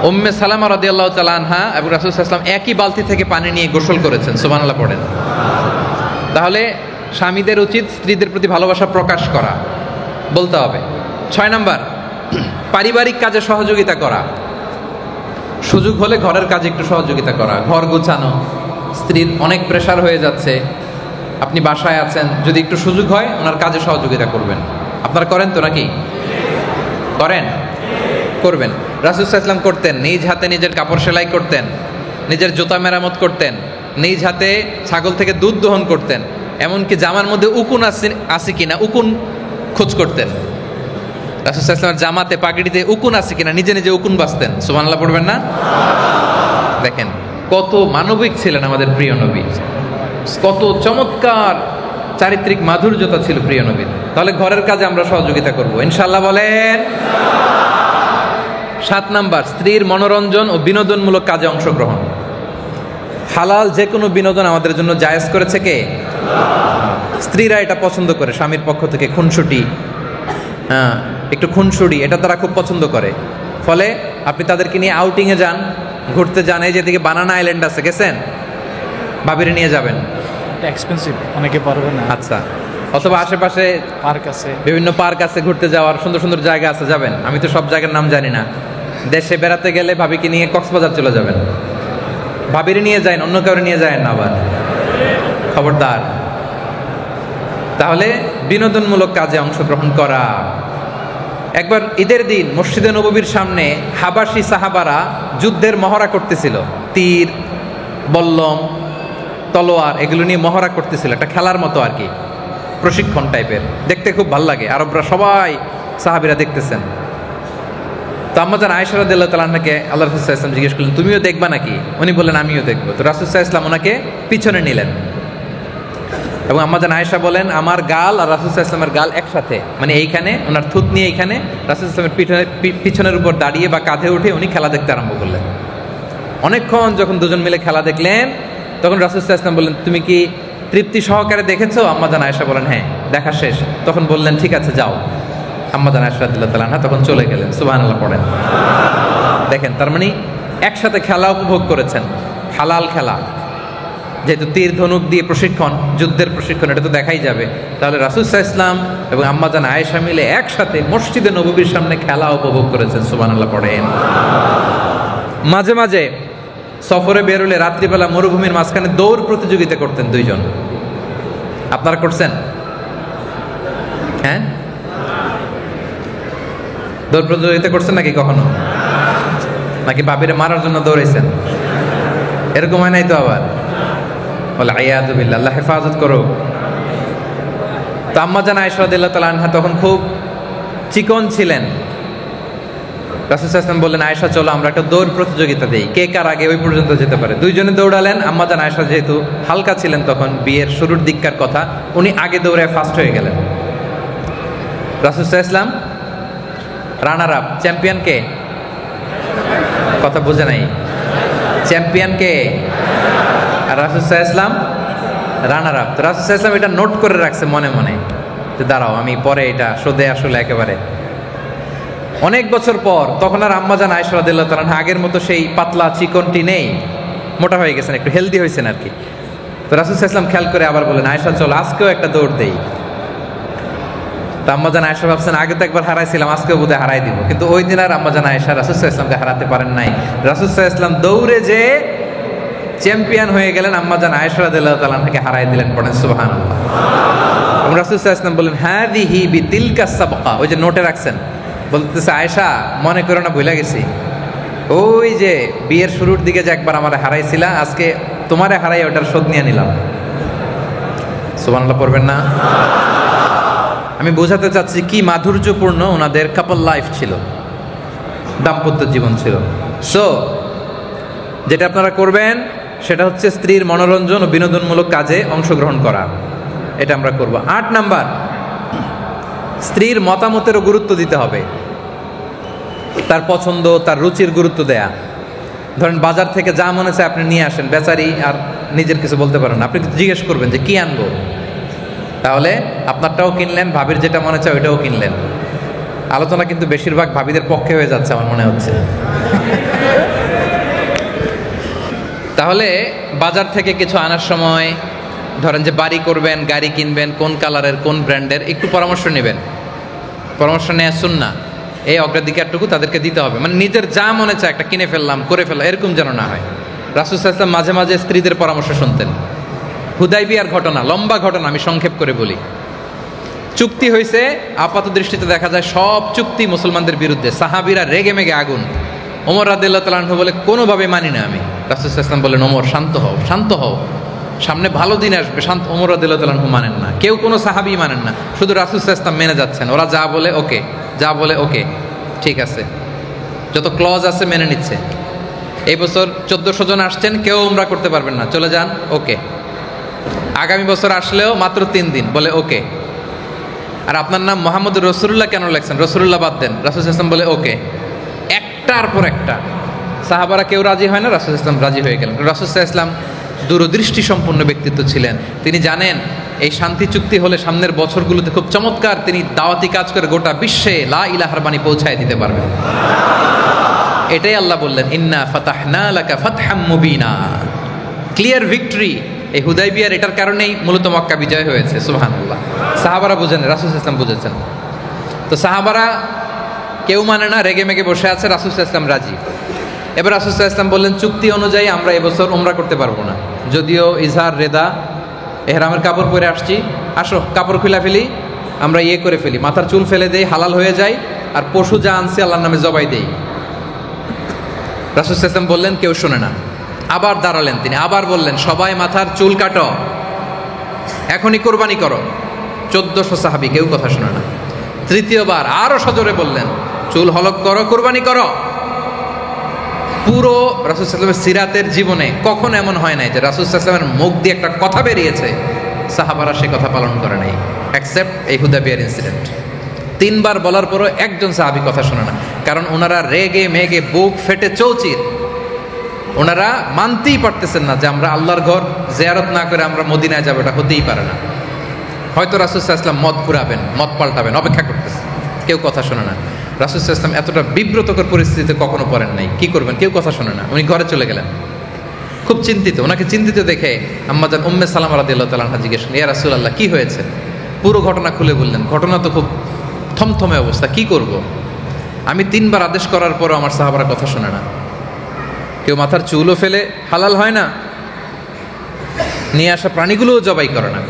উম্মে সালামা রাদিয়াল্লাহু তাআলা আনহা এবং রাসূল সাল্লাল্লাহু আলাইহি ওয়াসাল্লাম একই বালতি থেকে পানি নিয়ে গোসল করেছেন। সুবহানাল্লাহ পড়েন। তাহলে স্বামীদের উচিত স্ত্রীদের প্রতি ভালোবাসা প্রকাশ করা, বলতে হবে। 6 নাম্বার, পারিবারিক কাজে সহযোগিতা করা। সুযোগ হলে ঘরের কাজে একটু সহযোগিতা করা, ঘর গোছানো। স্ত্রীর অনেক প্রেসার হয়ে যাচ্ছে, আপনি বাসায় আছেন, যদি একটু সুযোগ হয় ওনার কাজে সহযোগিতা করবেন। আপনারা করেন তো নাকি? করেন? করবেন। রাসূল সাল্লাল্লাহু আলাইহি ওয়াসাল্লাম করতেন, নিজ হাতে নিজের কাপড় সেলাই করতেন, নিজের জুতা মেরামত করতেন, নিজ হাতে ছাগল থেকে দুধ দহন করতেন, এমনকি জামার মধ্যে উকুন আছে কিনা উকুন খোঁজ করতেন। রাসূল সাল্লাল্লাহু আলাইহি ওয়াসাল্লামের জামাতে পাগড়িতে উকুন আছে কিনা নিজে নিজে উকুন বাছতেন। সুবহানাল্লাহ পড়বেন না? দেখেন কত মানবিক ছিলেন আমাদের প্রিয় নবী, কত চমৎকার চারিত্রিক মাধুর্যতা ছিল প্রিয় নবীর। তাহলে ঘরের কাজে আমরা সহযোগিতা করব ইনশাআল্লাহ, বলেন। 7 নাম্বার, স্ত্রীর মনোরঞ্জন ও বিনোদনমূলক কাজে অংশগ্রহণ। হালাল যে কোনো বিনোদন আমাদের জন্য জায়েজ করেছে কে? স্ত্রীরা এটা পছন্দ করে, স্বামীর পক্ষ থেকে খুনসুটি, একটু খুনসুটি এটা তারা খুব পছন্দ করে। ফলে আপনি তাদেরকে নিয়ে আউটিংয়ে যান, ঘুরতে যান, এই যেদিকে বানানা আইল্যান্ড আছে, গেছেন? ভাবিরে নিয়ে যাবেন, এক্সপেন্সিভ, অনেকে পারবে না। আচ্ছা, অথবা আশেপাশে পার্ক আছে, বিভিন্ন পার্ক আছে, ঘুরতে যাওয়ার সুন্দর সুন্দর জায়গা আছে, যাবেন। আমি তো সব জায়গার নাম জানি না। দেশে বেড়াতে গেলে ভাবিকে নিয়ে কক্সবাজার চলে যাবেন, ভাবিরে নিয়ে যায়, অন্য কাউরে নিয়ে যায় না আবার, খবরদার। তাহলে বিনোদনমূলক কাজে অংশগ্রহণ করা। একবার ঈদের দিন মসজিদে নববীর সামনে হাবাসি সাহাবারা যুদ্ধের মহড়া করতেছিল, তীর, বল্লম, তলোয়ার এগুলো নিয়ে মহড়া করতেছিল, একটা খেলার মতো আর কি, প্রশিক্ষণ টাইপের। দেখতে খুব ভালো লাগে, আরবরা সবাই সাহাবীরা দেখতেছেন। তো আম্মা জান আয়েশা রাদিয়াল্লাহু তাআলা আনহাকে আল্লাহর রাসূল সাল্লাল্লাহু আলাইহি ওয়াসাল্লাম জিজ্ঞেস করলেন, তুমিও দেখবা নাকি? উনি বললেন, আমিও দেখবো। তো রাসূল সাল্লাল্লাহু আলাইহি ওয়াসাল্লাম ওনাকে পিছনে নিলেন এবং আম্মা জান আয়েশা বলেন, আমার গাল আর রাসূল সাল্লাল্লাহু আলাইহি ওয়াসাল্লামের গাল একসাথে, মানে এইখানে ওনার থুত নিয়ে এইখানে রাসূল সাল্লাল্লাহু আলাইহি ওয়াসাল্লামের পিছনের উপর দাঁড়িয়ে বা কাঁধে উঠে উনি খেলা দেখতে আরম্ভ করলেন। অনেকক্ষণ যখন দুজন মিলে খেলা দেখলেন, তখন রাসূল সাল্লাল্লাহু আলাইহি ওয়াসাল্লাম বললেন, তুমি কি তৃপ্তি সহকারে দেখেছো? আম্মা জান আয়েশা বলেন, হ্যাঁ, দেখা শেষ। তখন বললেন, ঠিক আছে যাও। আম্মা জান আয়েশা রাদিয়াল্লাহু তাআলা আনহা তখন চলে গেলেন। সুবহানাল্লাহ পড়েন। দেখেন, তার মানে একসাথে খেলা উপভোগ করেছেন, হালাল খেলা, যেহেতু তীর ধনুক দিয়ে প্রশিক্ষণ, যুদ্ধের প্রশিক্ষণ, এটা তো দেখাই যাবে। তাহলে রাসূল সাল্লাল্লাহু আলাইহি ওয়াসাল্লাম এবং আম্মা জান আয়েশা মিলে একসাথে মসজিদে নববীর সামনে খেলা উপভোগ করেছেন। সুবহানাল্লাহ পড়েন। মাঝে মাঝে সফরে বেরোলে রাত্রিবেলা মরুভূমির মাঝখানে দৌড় প্রতিযোগিতা করতেন দুইজন। আপনারা করছেন? হ্যাঁ, দৌড় প্রতিযোগিতা করছেন নাকি কখনো? নাকি বাবিরে মারার জন্য দৌড়াইছেন? এরকম হয় নাই তো আবার? বলে আয়াযু বিল্লাহ, আল্লাহ হেফাজত করো। তো আম্মা জান আয়েশা রাদিয়াল্লাহু তাআলা আনহা তখন খুব চিকন ছিলেন। রাসূল সাল্লাল্লাহু আলাইহি ওয়াসাল্লাম বললেন, আয়েশা চলো আমরা একটা দৌড় প্রতিযোগিতা দেই, কে কার আগে ওই পর্যন্ত যেতে পারে। দুইজনে দৌড়ালেন। আম্মা জান আয়েশা যেহেতু হালকা ছিলেন তখন, বিয়ের শুরুর দিককার কথা, উনি আগে দৌড়ে ফার্স্ট হয়ে গেলেন। রাসূল সাল্লাল্লাহু আলাইহি ওয়াসাল্লাম রানার আপ, চ্যাম্পিয়ন কে? কথা বুঝে নাই, চ্যাম্পিয়ন কে? আর রাসূল সাল্লাল্লাহু আলাইহি ওয়াসাল্লাম রানার আপ। তো রাসূল সাল্লাল্লাহু আলাইহি ওয়াসাল্লাম এটা নোট করে রাখছে মনে মনে, যে দাঁড়াও আমি পরে এটা শোধে আসলে একেবারে। অনেক বছর পর তখন আর আম্মা জান আয়েশা রাদিয়াল্লাহু তাআলা আনহা আগের মতো সেই পাতলা চিকনটি নেই, মোটা হয়ে গেছেন, একটু হেলদি হয়েছেন আর কি। তো রাসূল সাল্লাল্লাহু আলাইহি ওয়াসাল্লাম খেয়াল করে আবার বলেন, আয়েশা চলো আজকেও একটা দৌড় দেই। তো আম্মা জান আয়েশা ভাবছেন, আগে তো একবার হারাইছিলাম, আজকেও বোধহয় হারাই দিব। কিন্তু ওই দিন আর আম্মা জান আয়েশা রাসূল সাল্লাল্লাহু আলাইহি ওয়াসাল্লামকে হারাতে পারেন নাই। রাসূল সাল্লাল্লাহু আলাইহি ওয়াসাল্লাম দৌড়ে যে চ্যাম্পিয়ন হয়ে গেলেন, আম্মা জান আয়েশা রাদিয়াল্লাহু তাআলা আনহাকে হারাই দিলেন। পড়েন সুবহানাল্লাহ। এবং রাসূল সাল্লাল্লাহু আলাইহি ওয়াসাল্লাম বলেন, হাযিহি বিতিলকা সাবকা, ওই যে নোটে রাখছেন, বলতেছে আয়েশা মনে করো না, ভুলে গেছি, ওই যে বিয়ের শুরুর দিকে যে একবার আমারে হারাইছিলা, আজকে তোমারে হারাই ওটার শোধ নিয়ে নিলাম। সুবহানাল্লাহ পড়বেন না? আমি বোঝাতে চাচ্ছি কি মাধুর্যপূর্ণ ওনাদের কাপল লাইফ ছিল, দাম্পত্য জীবন ছিল। সো যেটা আপনারা করবেন সেটা হচ্ছে স্ত্রীর মনোরঞ্জন ও বিনোদনমূলক কাজে অংশগ্রহণ করা, এটা আমরা করব। 8 নাম্বার, স্ত্রীর মতামতেরও গুরুত্ব দিতে হবে, তার পছন্দ তার রুচির গুরুত্ব দেয়া। ধরেন বাজার থেকে যা মনে চায় আপনি নিয়ে আসেন, বেচারি আর নিজের কিছু বলতে পারেন, আপনি জিজ্ঞেস করবেন যে কি আনবো, তাহলে আপনারটাও কিনলেন, ভাবির যেটা মনে চায় ওইটাও কিনলেন। আলোচনা কিন্তু বেশিরভাগ ভাবিদের পক্ষে হয়ে যাচ্ছে আমার মনে হচ্ছে। তাহলে বাজার থেকে কিছু আনার সময় ধরেন যে বাড়ি করবেন, গাড়ি কিনবেন, কোন কালারের কোন ব্র্যান্ডের, একটু পরামর্শ নেবেন। পরামর্শ নেওয়া সুন্নাহ, এই অগ্রাধিকারটুকু তাদেরকে দিতে হবে। মানে নিজের যা মনে চায় একটা কিনে ফেললাম, করে ফেললাম, এরকম যেন না হয়। রাসূল সাল্লাল্লাহু আলাইহি ওয়াসাল্লাম মাঝে মাঝে স্ত্রীদের পরামর্শ শুনতেন। হুদাইবিয়ার ঘটনা, লম্বা ঘটনা, আমি সংক্ষেপ করে বলি। চুক্তি হয়েছে, আপাত দৃষ্টিতে দেখা যায় সব চুক্তি মুসলমানদের বিরুদ্ধে, সাহাবীরা রেগে মেগে আগুন, ওমর রাদিয়াল্লাহু তাআলা আনহু বলে কোনোভাবে মানি না আমি। রাসূল সাল্লাল্লাহু আলাইহি ওয়াসাল্লাম বলেন ওমর শান্ত হও, শান্ত হও, সামনে ভালো দিন আসবে, শান্ত। ওমর রাদিয়াল্লাহু তাআলা আনহু মানেন না, কেউ কোনো সাহাবী মানেন না, শুধু রাসূল সাল্লাল্লাহু আলাইহি ওয়াসাল্লাম মেনে যাচ্ছেন। ওরা যা বলে ওকে, যা বলে ওকে, ঠিক আছে, যত ক্লজ আছে মেনে নিচ্ছে। এই বছর 1400 জন আসছেন, কেউ উমরা করতে পারবেন না, চলে যান, ওকে। আগামী বছর আসলেও মাত্র 3 দিন, বলে ওকে। আর আপনার নাম মোহাম্মদ রসুল্লাহ কেন লেখছেন, রসুল্লাহ বাদ দেন, রাসূল সাল্লাল্লাহু আলাইহি ওয়াসাল্লাম বলে ওকে। একটার পর একটা সাহাবারা কেউ রাজি হয় না, রাসূল সাল্লাল্লাহু আলাইহি ওয়াসাল্লাম রাজি হয়ে গেলেন। রাসূল সাল্লাল্লাহু আলাইহি ওয়াসাল্লাম দূরদৃষ্টি সম্পন্ন ব্যক্তিত্ব ছিলেন। তিনি জানেন এই শান্তি চুক্তি হলে সামনের বছরগুলোতে খুব চমৎকার তিনি দাওয়াতি কাজ করে গোটা বিশ্বে লা ইলাহার বাণী পৌঁছায় দিতে পারবেন। এটাই আল্লাহ বললেন, ইন্না ফাতাহনা লাকা ফাতহাম মুবিনা, ক্লিয়ার ভিক্টরি। এই হুদাইবিয়ার এটার কারণেই মূলত মক্কা বিজয় হয়েছে। সুবহানাল্লাহ। সাহাবারা বুঝেন, রাসূল সাল্লাল্লাহু আলাইহি ওয়াসাল্লাম বুঝেছেন। তো সাহাবারা কেউ মানে না, রেগে মেগে বসে আছে, রাসূল সাল্লাল্লাহু আলাইহি ওয়াসাল্লাম রাজি। এবার রাসূল সাল্লাল্লাহু আলাইহি ওয়াসাল্লাম বললেন, চুক্তি অনুযায়ী আমরা এবছর উমরা করতে পারবো না, যদিও ইজহার রেদা এহরামের কাপড় পরে আসছি, আসো কাপড় খুলে ফেলি, আমরা করে ফেলি, মাথার চুল ফেলে দেই, হালাল হয়ে যায়, আর পশু যা আনছি আল্লাহর নামে জবাই দেই। রাসূল সাল্লাল্লাহু আলাইহি ওয়াসাল্লাম বললেন, কেউ শোনে না। আবার দাঁড়ালেন তিনি, আবার বললেন, সবাই মাথার চুল কাটো, এখনই কোরবানি করো। 1400 সাহাবী, কেউ কথা শোনে না। তৃতীয়বার আরো সজোরে বললেন, চুল হলক করো, কোরবানি করো। পুরো রাসূল সাল্লাল্লাহু আলাইহি ওয়াসাল্লামের সিরাতের জীবনে কখনো এমন হয় নাই যে রাসূল সাল্লাল্লাহু আলাইহি ওয়াসাল্লামের মুখ দিয়ে একটা কথা বেরিয়েছে সাহাবারা সে কথা পালন করে নাই, এক্সেপ্ট এই হুদাইবিয়ার ইনসিডেন্ট। 3 বার বলার পরও একজন সাহাবী কথা শোনে না, কারণ ওনারা রেগে মেগে বুক ফেটে চৌচির। ওনারা মানতেই পারতেছেন না যে আমরা আল্লাহর ঘর জিয়ারত না করে আমরা মদিনায় যাবো, এটা হতেই পারে না। হয়তো রাসূল সাল্লাল্লাহু আলাইহি ওয়াসাল্লাম মত ঘুরাবেন, মত পাল্টাবেন, অপেক্ষা করতেছে, কেউ কথা শোনে না। রাসূল সাল্লাল্লাহু আলাইহি ওয়াসাল্লাম এতটা বিব্রতকর পরিস্থিতিতে কখনো পড়েন নাই, কি করবেন, কেউ কথা শোনে না। উনি ঘরে চলে গেলেন, খুব চিন্তিত। ওনাকে চিন্তিত দেখে আম্মাজান উম্মে সালামা রাদিয়াল্লাহু তাআলা আনহা জিজ্ঞেস করলেন, ইয়া রাসূলুল্লাহ কি হয়েছে? পুরো ঘটনা খুলে বললেন। ঘটনা তো খুব থমথমে অবস্থা, কি করব? আমি 3 বার আদেশ করার পরও আমার সাহাবারা কথা শোনে না, কেউ মাথার চুলও ফেলে হালাল হয় না, নিয়ে আসা প্রাণীগুলোও জবাই করে না।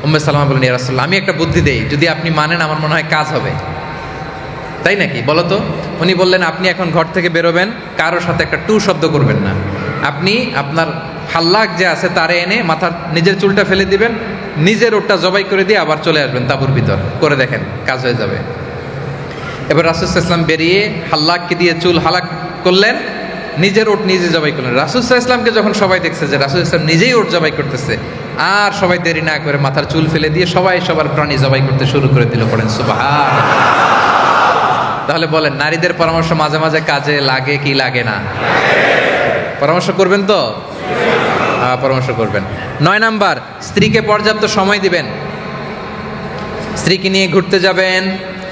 উম্মে সালামা বলেন, ইয়া রাসূলুল্লাহ আমি একটা বুদ্ধি দেই, যদি আপনি মানেন আমার মনে হয় কাজ হবে। তাই নাকি, বলো তো? উনি বললেন, আপনি এখন ঘর থেকে বেরোবেন, কারোর সাথে একটা টু শব্দ করবেন না। আপনি আপনার হাল্লাক যে আছে তারে এনে মাথার নিজের চুলটা ফেলে দিবেন, নিজের ওটা জবাই করে দিয়ে আবার চলে আসবেন তাঁবুর ভিতর, করে দেখেন কাজ হয়ে যাবে। এবার রাসূল সাল্লাল্লাহু আলাইহি ওয়াসাল্লাম বেরিয়ে হাল্লাককে দিয়ে চুল হালাক করলেন, নিজের ওট নিজে জবাই করলেন। রাসূল সাল্লাল্লাহু আলাইহি ওয়াসাল্লামকে যখন সবাই দেখছে যে রাসূল সাল্লাল্লাহু আলাইহি ওয়াসাল্লাম নিজেই ওট জবাই করতেছে, আর সবাই দেরি না করে মাথার চুল ফেলে দিয়ে সবাই সবার প্রাণী জবাই করতে শুরু করে দিল। পড়েন সুবহানাল্লাহ। তাহলে বলেন, নারীদের পরামর্শ মাঝে মাঝে কাজে লাগে কি লাগে না? পরামর্শ করবেন তো? পরামর্শ করবেন। 9 নাম্বার, স্ত্রীকে পর্যাপ্ত সময় দিবেন। স্ত্রীকে নিয়ে ঘুরতে যাবেন,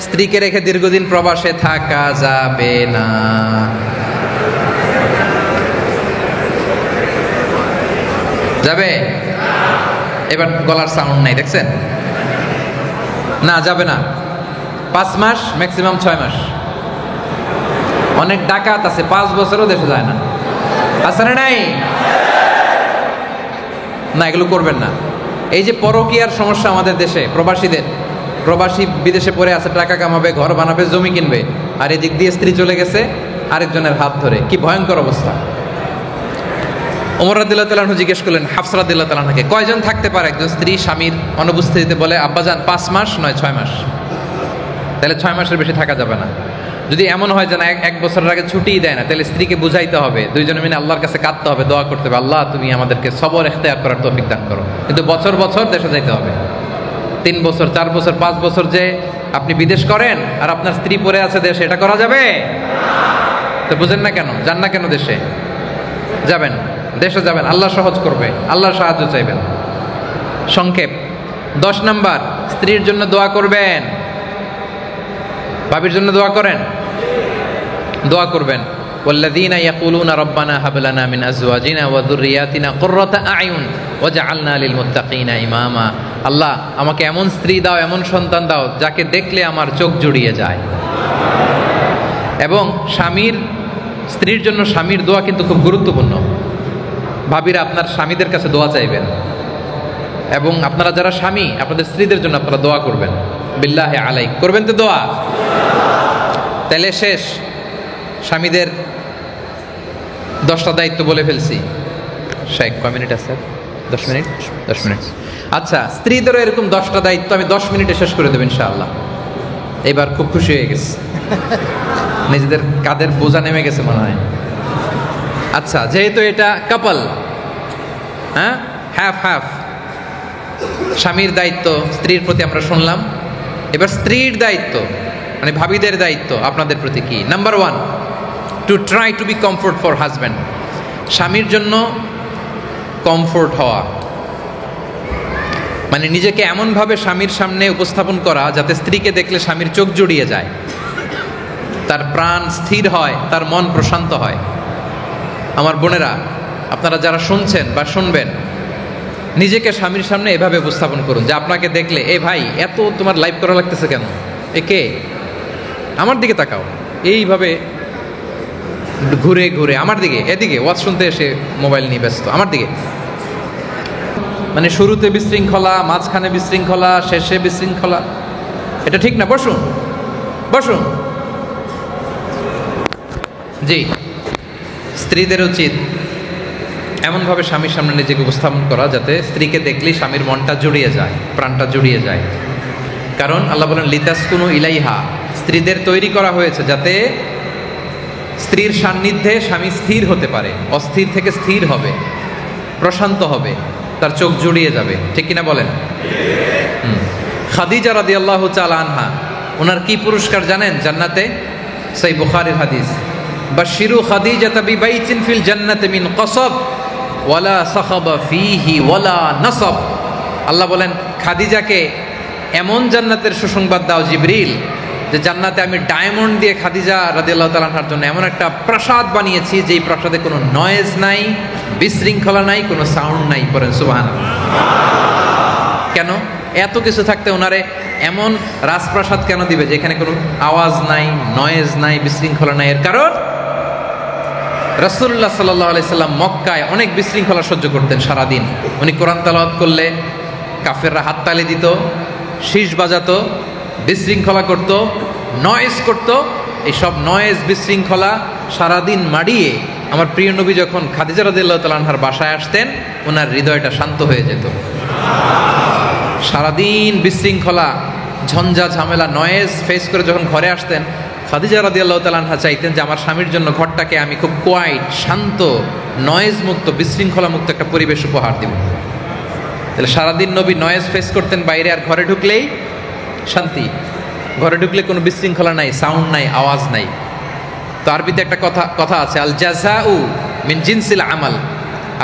স্ত্রীকে রেখে দীর্ঘদিন প্রবাসে থাকা যাবে না। যাবে? এবার গলার সাউন্ড নাই, দেখছেন? না, যাবে না। 5 মাস, ম্যাক্সিমাম 6 মাস। অনেক ডাকাত আছে 5 বছরও দেশে যায় না, আছে না নাই? না, এগুলো করবেন না। এই যে পরকীয়ার সমস্যা আমাদের দেশে, প্রবাসীদের, প্রবাসী বিদেশে পড়ে আছে, টাকা কামাবে, ঘর বানাবে, জমি কিনবে, আর এদিক দিয়ে স্ত্রী চলে গেছে আরেকজনের হাত ধরে। কি ভয়ঙ্কর অবস্থা! ওমর রাদিয়াল্লাহু তাআলা আনহু জিজ্ঞেস করলেন হাফসা রাদিয়াল্লাহু তাআলা আনহাকে, কয়জন থাকতে পারে একজন স্ত্রী স্বামীর অনুপস্থিতিতে? বলে, আব্বাজান 5 মাস নয় 6 মাস। তাহলে 6 মাসের বেশি থাকা যাবে না। যদি এমন হয় যে না 1 বছরের আগে ছুটিই দেয় না, তাহলে স্ত্রীকে বুঝাইতে হবে, দুইজনে মিলে আল্লাহর কাছে কাঁদতে হবে, দোয়া করতে হবে, আল্লাহ তুমি আমাদেরকে সবর ইখতিয়ার করার তৌফিক দান করো। কিন্তু বছর বছর দেশে যাইতে হবে। 3 বছর 4 বছর 5 বছর যে আপনি বিদেশ করেন আর আপনার স্ত্রী পড়ে আছে দেশে, এটা করা যাবে? তো বুঝেন না কেন? যান না কেন দেশে? যাবেন, দেশে যাবেন, আল্লাহ সহজ করবে, আল্লাহর সাহায্য চাইবেন। সংক্ষেপ। 10 নাম্বার, স্ত্রীর জন্য দোয়া করবেন। ভাবির জন্য দোয়া করেন, দোয়া করবেন। ওয়াল্লাযীনা ইয়াকুলুনা রাব্বানা হাব লানা মিন আজওয়াজিনা ওয়া যুররিয়াতিনা কুররাতা আ'য়ুন ওয়াজআলনা লিল মুত্তাকিনা ইমামা। আল্লাহ আমাকে এমন স্ত্রী দাও, এমন সন্তান দাও যাকে দেখলে আমার চোখ জুড়িয়ে যায়। এবং স্ত্রীর জন্য স্বামীর দোয়া কিন্তু খুব গুরুত্বপূর্ণ। ভাবিরা আপনার স্বামীদের কাছে দোয়া চাইবেন, এবং আপনারা যারা স্বামী আপনাদের স্ত্রীদের জন্য আপনারা দোয়া করবেন। বিল্লাহি আলাইক, করবেন তো দোয়া? তাহলে শেষ। স্বামীদের 10টা দায়িত্ব বলে ফেলছি। শেখ কয় মিনিট আছে? 10 মিনিট। 10 মিনিট। আচ্ছা, স্ত্রীদেরও এরকম 10টা দায়িত্ব আমি 10 মিনিটে শেষ করে দেব ইনশাআল্লাহ। এবার খুব খুশি হয়ে গেছে, নিজেদের কাঁধের বোঝা নেমে গেছে মনে হয়। আচ্ছা, যেহেতু এটা কাপল, হ্যাঁ, হাফ হাফ, স্বামীর দায়িত্ব স্ত্রীর প্রতি আমরা শুনলাম। এবার স্ত্রীর দায়িত্ব মানে ভাবিদের দায়িত্ব আপনাদের প্রতি কি? Number 1, to try to be comfort for husband. স্বামীর জন্য কমফোর্ট হওয়া মানে নিজেকে এমনভাবে স্বামীর সামনে উপস্থাপন করা যাতে স্ত্রীকে দেখলে স্বামীর চোখ জুড়িয়ে যায়, তার প্রাণ স্থির হয়, তার মন প্রশান্ত হয়। আমার বোনেরা, আপনারা যারা শুনছেন বা শুনবেন, নিজেকে স্বামীর সামনে এভাবে উপস্থাপন করুন যে আপনাকে দেখলে, এ ভাই এত তোমার লাইভ করা লাগতেছে কেন, এ কে, আমার দিকে তাকাও, এইভাবে ঘুরে ঘুরে আমার দিকে, এদিকে ওয়াজ শুনতে এসে মোবাইল নিয়ে ব্যস্ত, আমার দিকে। মানে শুরুতে বিশৃঙ্খলা, মাঝখানে বিশৃঙ্খলা, শেষে বিশৃঙ্খলা, এটা ঠিক না। বসুন বসুন। জি, স্ত্রীদের উচিত এমনভাবে স্বামীর সামনে নিজেকে উপস্থাপন করা যাতে স্ত্রীকে দেখলেই স্বামীর মনটা জুড়িয়ে যায়, প্রাণটা জুড়িয়ে যায়। কারণ আল্লাহ বলেন লিতাসকুনু ইলাইহা, স্ত্রীদের তৈরি করা হয়েছে যাতে স্ত্রীর সান্নিধ্যে স্বামী স্থির হতে পারে, অস্থির থেকে স্থির হবে, প্রশান্ত হবে, তার চোখ জুড়িয়ে যাবে। ঠিক কিনা বলেন? খাদিজা রাদিয়াল্লাহু তাআলা আনহা, ওনার কি পুরস্কার জানেন জান্নাতে? সেই বুখারীর হাদিস, বাশশিরু খাদিজাতা বিবাইতিন ফিল জান্নাতি মিন কসব ওয়ালা সাখাবা ফীহি ওয়ালা নাসাব। আল্লাহ বলেন খাদিজাকে এমন জান্নাতের সুসংবাদ দাও জিবরিল, যে জান্নাতে আমি ডায়মন্ড দিয়ে খাদিজা রাদিয়াল্লাহু তাআলা আনহার জন্য এমন একটা প্রাসাদ বানিয়েছি যেই প্রাসাদে কোনো নয়েজ নাই, বিশৃঙ্খলা নাই, কোনো সাউন্ড নাই। পড়েন সুবহানাল্লাহ। কেন এত কিছু থাকতে ওনারে এমন রাজপ্রাসাদ কেন দিবে যেখানে কোনো আওয়াজ নাই, নয়েজ নাই, বিশৃঙ্খলা নাই? এর কারণ রাসূলুল্লাহ সাল্লাল্লাহু আলাইহি সাল্লাম মক্কায় অনেক বিশৃঙ্খলা সহ্য করতেন সারাদিন। উনি কোরআন তেলাওয়াত করলে কাফেররা হাততালি দিত, শীষ বাজাতো, বিশৃঙ্খলা করত, নয়েজ করত। এইসব নয়েজ বিশৃঙ্খলা সারাদিন মাড়িয়ে আমার প্রিয় নবী যখন খাদিজা রাদিয়াল্লাহু তাআলা আনহার বাসায় আসতেন, ওনার হৃদয়টা শান্ত হয়ে যেত। সারাদিন বিশৃঙ্খলা, ঝঞ্ঝা ঝামেলা, নয়েজ ফেস করে যখন ঘরে আসতেন, খাদিজা রাদিয়াল্লাহু তাআলা আনহা চাইতেন যে আমার স্বামীর জন্য ঘরটাকে আমি খুব কোয়াইট, শান্ত, নয়েজ মুক্ত, বিশৃঙ্খলা মুক্ত একটা পরিবেশ উপহার দিব। তাহলে সারাদিন নবী নয়েজ ফেস করতেন বাইরে, আর ঘরে ঢুকলেই শান্তি। ঘরে ঢুকলে কোনো বিশৃঙ্খলা নাই, সাউন্ড নাই, আওয়াজ নাই। তো আরবিতে একটা কথা আছে, আল জাযাউ মিন জিনসিল আমাল।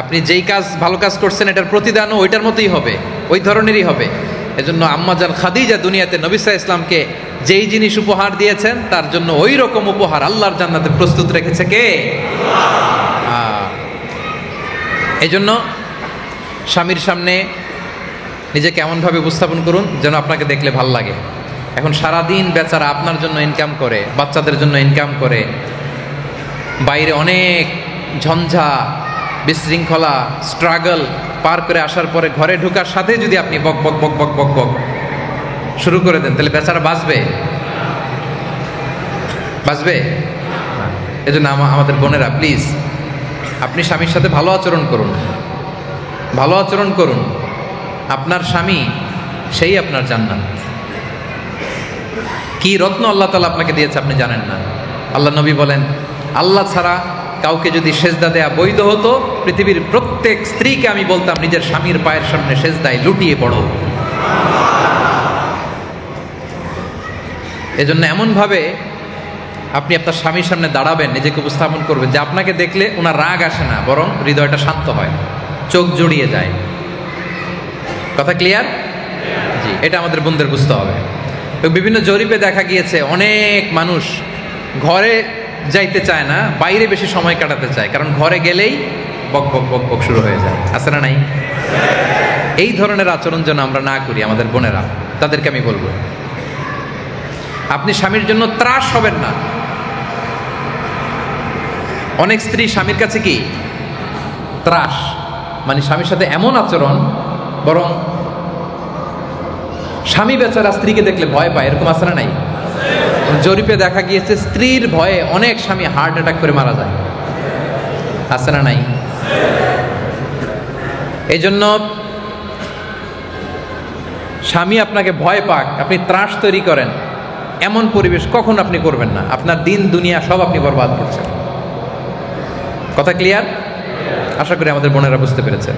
আপনি যেই কাজ, ভালো কাজ করছেন, এটার প্রতিদানও ওইটার মতোই হবে, ওই ধরনেরই হবে। এজন্য আম্মাজান খাদিজা দুনিয়াতে নবী সাল্লাল্লাহু আলাইহি ওয়াসাল্লামকে যেই জিনিস উপহার দিয়েছেন তার জন্য ওই রকম উপহার আল্লাহর জান্নাতে প্রস্তুত রেখেছে কে? এজন্য স্বামীর সামনে নিজেকে এমনভাবে উপস্থাপন করুন যেন আপনাকে দেখলে ভাল লাগে। এখন সারাদিন বেচারা আপনার জন্য ইনকাম করে, বাচ্চাদের জন্য ইনকাম করে, বাইরে অনেক ঝঞ্ঝা, বিশৃঙ্খলা, স্ট্রাগল পার করে আসার পরে ঘরে ঢোকার সাথে যদি আপনি বক বক বক বক বক বক শুরু করে দেন, তাহলে বেচারা বাঁচবে? বাঁচবে? এজন্য আমাদের বোনেরা, প্লিজ আপনি স্বামীর সাথে ভালো আচরণ করুন, ভালো আচরণ করুন। আপনার স্বামী সেই আপনার জান্নাত। কি রত্ন আল্লাহ তাআলা আপনাকে দিয়েছে আপনি জানেন না। আল্লাহ নবী বলেন, আল্লাহ ছাড়া কাউকে যদি সেজদা দেয়া বৈধ হতো, পৃথিবীর প্রত্যেক স্ত্রীকে আমি বলতাম নিজের স্বামীর পায়ের সামনে সেজদায় লুটিয়ে পড়ো। এজন্য এমনভাবে আপনি আপনার স্বামীর সামনে দাঁড়াবেন, নিজেকে উপস্থাপন করবেন যে আপনাকে দেখলে ওনার রাগ আসে না, বরং হৃদয়টা শান্ত হয়, চোখ জড়িয়ে যায়। কথা ক্লিয়ার? জি, এটা আমাদের বোনদের বুঝতে হবে। বিভিন্ন জরিপে দেখা গিয়েছে অনেক মানুষ ঘরে যাইতে চায় না, বাইরে বেশি সময় কাটাতে চায়, কারণ ঘরে গেলেই বক বক বক বক শুরু হয়ে যায়। আছে না নাই? এই ধরনের আচরণ যেন আমরা না করি। আমাদের বোনেরা, তাদেরকে আমি বলবো, আপনি স্বামীর জন্য ত্রাস হবেন না। অনেক স্ত্রী স্বামীর কাছে কি ত্রাস, মানে স্বামীর সাথে এমন আচরণ, বরং স্বামী বেচারা স্ত্রীকে দেখলে ভয় পায়। এরকম আছে না নাই? জরিপে দেখা গিয়েছে স্ত্রীর ভয়ে অনেক স্বামী হার্ট অ্যাটাক করে মারা যায়। আছে না নাই? এই জন্য স্বামী আপনাকে ভয় পাক, আপনি ত্রাস তৈরি করেন, এমন পরিবেশ কখন আপনি করবেন না। আপনার দিন দুনিয়া সব আপনি বরবাদ করছেন। কথা ক্লিয়ার? আশা করি আমাদের বোনেরা বুঝতে পেরেছেন।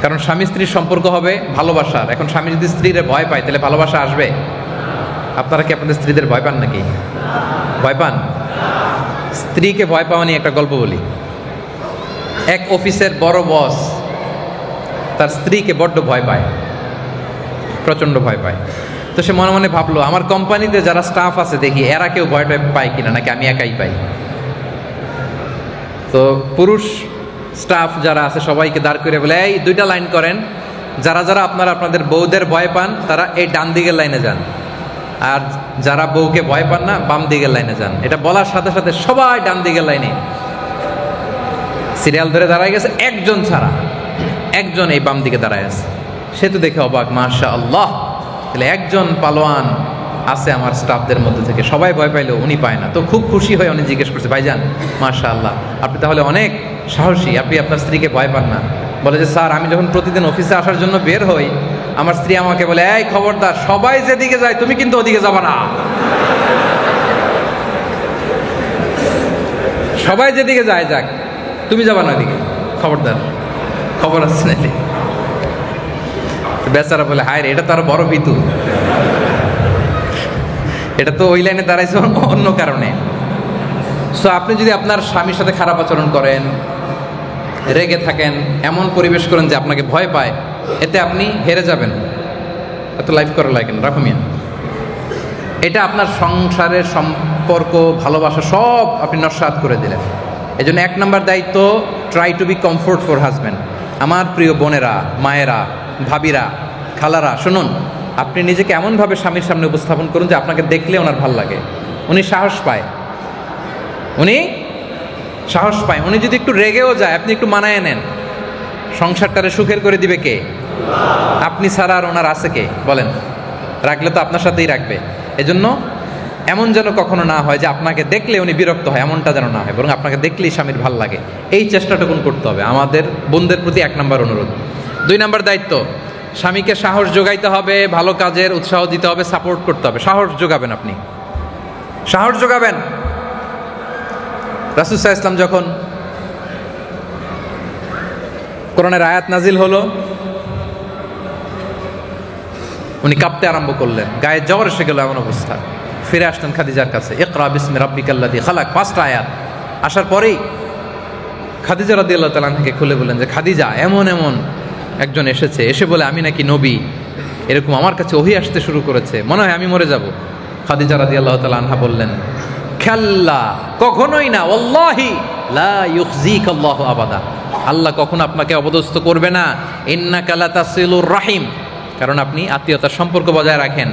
কারণ স্বামী স্ত্রীর সম্পর্ক হবে ভালোবাসার। এখন স্বামী যদি স্ত্রীর ভয় পায় তাহলে ভালোবাসা আসবে? আপনারা কি আপনাদের স্ত্রীদের ভয় পান নাকি? ভয় পান? স্ত্রীকে ভয় পাওয়া নিয়ে একটা গল্প বলি। এক অফিসের বড় বস তার স্ত্রীকে বড্ড ভয় পায়, প্রচন্ড ভয় পায়। তো সে মনে মনে ভাবলো, আমার কোম্পানিতে যারা স্টাফ আছে দেখি এরা কেউ ভয় পায় কিনা, নাকি আমি একাই পাই। তো পুরুষ স্টাফ যারা আছে সবাইকে দাঁড় করে বলে, এই দুইটা লাইন করেন, যারা যারা আপনারা আপনাদের বউদের ভয় পান তারা এই ডান দিকের লাইনে যান, আর যারা বউকে ভয় পান না বাম দিকের লাইনে যান। এটা বলার সাথে সাথে সবাই ডান দিকের লাইনে সিরিয়াল ধরে দাঁড়ায় গেছে, একজন ছাড়া, একজন এই বাম দিকে দাঁড়ায় আছে। সে তো দেখে অবাক, মাশাআল্লাহ, তাহলে একজন পালোয়ান আছে আমার স্টাফদের মধ্যে থেকে, সবাই ভয় পাইলেও উনি পায় না। তো খুব খুশি হয়ে উনি জিজ্ঞেস করছে, ভাইজান মাশাআল্লাহ, আপনি তাহলে অনেক সাহসী, আপনি আপনার স্ত্রীকে ভয় পান না। বলে যে স্যার, আমি যখন প্রতিদিন অফিসে আসার জন্য বের হই, আমার স্ত্রী আমাকে বলে, এই খবরদার, সবাই যেদিকে যায় তুমি কিন্তু ওদিকে যাবা না, সবাই যেদিকে যায় যাক, তুমি যাবা না ওদিকে, খবরদার, খবর আছে নাকি। বেচারা বলে, হায় রে, এটা তো আরো বড় পিতু, এটা তো ওই লাইনে দাঁড়াইছে অন্য কারণে। সো আপনি যদি আপনার স্বামীর সাথে খারাপ আচরণ করেন, রেগে থাকেন, এমন পরিবেশ করেন যে আপনাকে ভয় পায়, এতে আপনি হেরে যাবেন। এত লাইফ করা লাগে না, রাখো মিয়া। এটা আপনার সংসারের সম্পর্ক, ভালোবাসা সব আপনি নস্যাৎ করে দিলেন। এই জন্য 1 নম্বর দায়িত্ব, try to be comfort for husband. আমার প্রিয় বোনেরা, মায়েরা, ভাবিরা, খালারা, শুনুন, আপনি নিজেকে এমনভাবে স্বামীর সামনে উপস্থাপন করুন যে আপনাকে দেখলে ওনার ভাল লাগে, উনি সাহস পায়, উনি সাহস পায়। উনি যদি একটু রেগেও যায়, আপনি একটু মানায় নেন, সংসারটারে সুখের করে দিবে কে? আপনি ছাড়া আর ওনার আছে কে? বলেন। রাখলে তো আপনার সাথেই রাখবে। এজন্য এমন যেন কখনো না হয় যে আপনাকে দেখলে উনি বিরক্ত হয়, এমনটা যেন না হয়, বরং আপনাকে দেখলেই স্বামীর ভাল লাগে। এই চেষ্টাটুকুন করতে হবে। আমাদের বোনদের প্রতি 1 নম্বর অনুরোধ। 2 নম্বর দায়িত্ব, স্বামীকে সাহস যোগাইতে হবে, ভালো কাজের উৎসাহ দিতে হবে, সাপোর্ট করতে হবে। সাহস যোগাবেন, আপনি সাহস যোগাবেন। রাসূল সাল্লাল্লাহু আলাইহি ওয়াসাল্লাম যখন কোরআনের আয়াত নাজিল হলো, উনি কাঁপতে আরম্ভ করলেন, গায়ে জ্বর এসে গেল, এমন অবস্থা। ফিরে আসলেন খাদিজার কাছে, ইকরা বিসমি রাব্বিকাল্লাযী খালাক, 5টা আয়াত। আসার পরেই খাদিজা রাদিয়াল্লাহু তাআলা আনহাকে খুলে বললেন যে, খাদিজা, এমন এমন একজন এসেছে, এসে বলে আমি নাকি নবী, এরকম আমার কাছে ওহী আসতে শুরু করেছে, মনে হয় আমি মরে যাব। খাদিজা রাদিয়াল্লাহু তাআলা আনহা বললেন, খাল্লা, কখনোই না, ওয়াল্লাহি লা ইউখজিকাল্লাহু আবাদা, আল্লাহ কখনো আপনাকে অপদস্থ করবে না। ইন্নাকা লাতাসিলুর রাহিম, কারণ আপনি আত্মীয়তার সম্পর্ক বজায় রাখেন।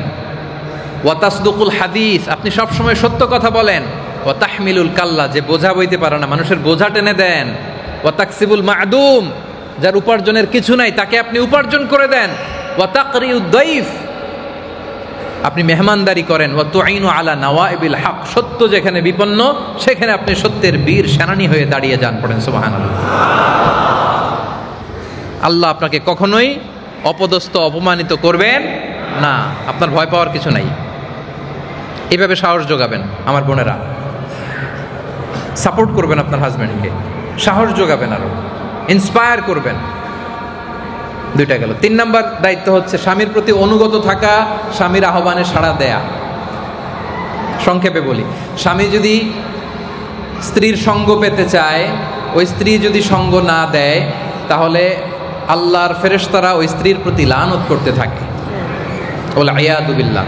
ওয়া তাসদুকুল হাদিস, আপনি সবসময় সত্য কথা বলেন। ওয়া তাহমিলুল কাল্লা, যে বোঝা বইতে পারে না, মানুষের বোঝা টেনে দেন। ওয়া তাকসিবুল মা'দুম, যার উপার্জনের কিছু নাই তাকে আপনি উপার্জন করে দেন। ওয়া তাকরিউদ দাইফ, আপনি মেহমানদারি করেন। ওয়া তুঈনু আলা নাওয়াইবিল হক, সত্য যেখানে বিপন্ন সেখানে আপনি সত্যের বীর সেনানী হয়ে দাঁড়িয়ে যান। পড়েন সুবহানাল্লাহ। আল্লাহ আপনাকে কখনোই অপদস্থ, অপমানিত করবেন না, আপনার ভয় পাওয়ার কিছু নাই। এইভাবে সাহস যোগাবেন। আমার বোনেরা, সাপোর্ট করবেন আপনার হাজব্যান্ডকে, সাহস যোগাবেন, আরো ইন্সপায়ার করবেন। 2টা গেল। 3 নম্বর দায়িত্ব হচ্ছে স্বামীর প্রতি অনুগত থাকা, স্বামীর আহ্বানে সাড়া দেয়া। সংক্ষেপে বলি, স্বামী যদি স্ত্রীর সঙ্গ পেতে চায়, ওই স্ত্রী যদি সঙ্গ না দেয়, তাহলে আল্লাহর ফেরেশতারা ওই স্ত্রীর প্রতি লানত করতে থাকে। ওয়াল ইয়াদু বিল্লাহ।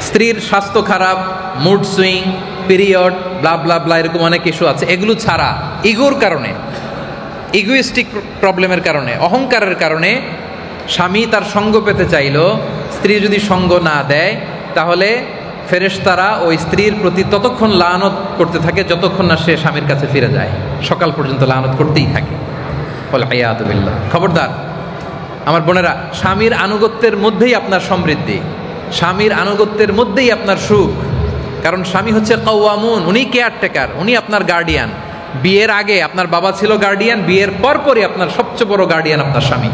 স্ত্রীর স্বাস্থ্য খারাপ, মুড সুইং, পিরিয়ড, ব্লা ব্লা ব্লা, এরকম অনেক ইস্যু আছে। এগুলো ছাড়া ইগোর কারণে, ইগোইস্টিক প্রবলেমের কারণে, অহংকারের কারণে স্বামী তার সঙ্গ পেতে চাইলো, স্ত্রী যদি সঙ্গ না দেয়, তাহলে ফেরেশতারা ওই স্ত্রীর প্রতি ততক্ষণ লানত করতে থাকে যতক্ষণ না সে স্বামীর কাছে ফিরে যায়। সকাল পর্যন্ত লানত করতেই থাকে। ওয়াল ইয়াদু বিল্লাহ। খবরদার আমার বোনেরা, স্বামীর আনুগত্যের মধ্যেই আপনার সমৃদ্ধি, স্বামীর আনুগত্যের মধ্যেই আপনার সুখ। কারণ স্বামী হচ্ছে কাওয়ামুন, উনি কেয়ারটেকার, উনি আপনার গার্ডিয়ান। বিয়ের আগে আপনার বাবা ছিল গার্ডিয়ান, বিয়ের পরপরই আপনার সবচেয়ে বড় গার্ডিয়ান আপনার স্বামী।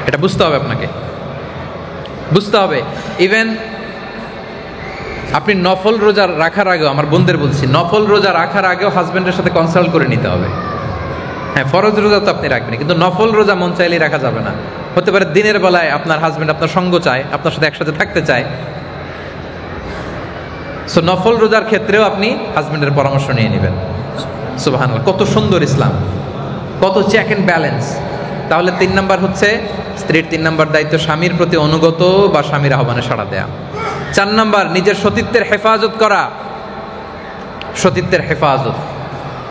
এটা বুঝতে হবে, আপনাকে বুঝতে হবে। ইভেন আপনি নফল রোজা রাখার আগেও, আমার বোনদের বলছি, নফল রোজা রাখার আগেও হাজবেন্ডের সাথে কনসাল্ট করে নিতে হবে। হ্যাঁ, ফরজ রোজা তো আপনি রাখবেন, কিন্তু নফল রোজা মন চাইলেই রাখা যাবে না। হতে পারে দিনের বেলায় আপনার হাজবেন্ড আপনার সঙ্গ চায়, আপনার সাথে একসাথে থাকতে চায়। সো নফল রোজার ক্ষেত্রেও আপনি হাজবেন্ডের পরামর্শ নিয়ে নেবেন। সুবহানাল্লাহ, কত সুন্দর ইসলাম, কত চেক অ্যান্ড ব্যালেন্স। তাহলে 3 নাম্বার হচ্ছে স্ত্রীর 3 নাম্বার দায়িত্ব স্বামীর প্রতি অনুগত বা স্বামীর আহ্বানে সাড়া দেয়া। 4 নাম্বার নিজের সতীত্বের হেফাজত করা। সতীত্বের হেফাজত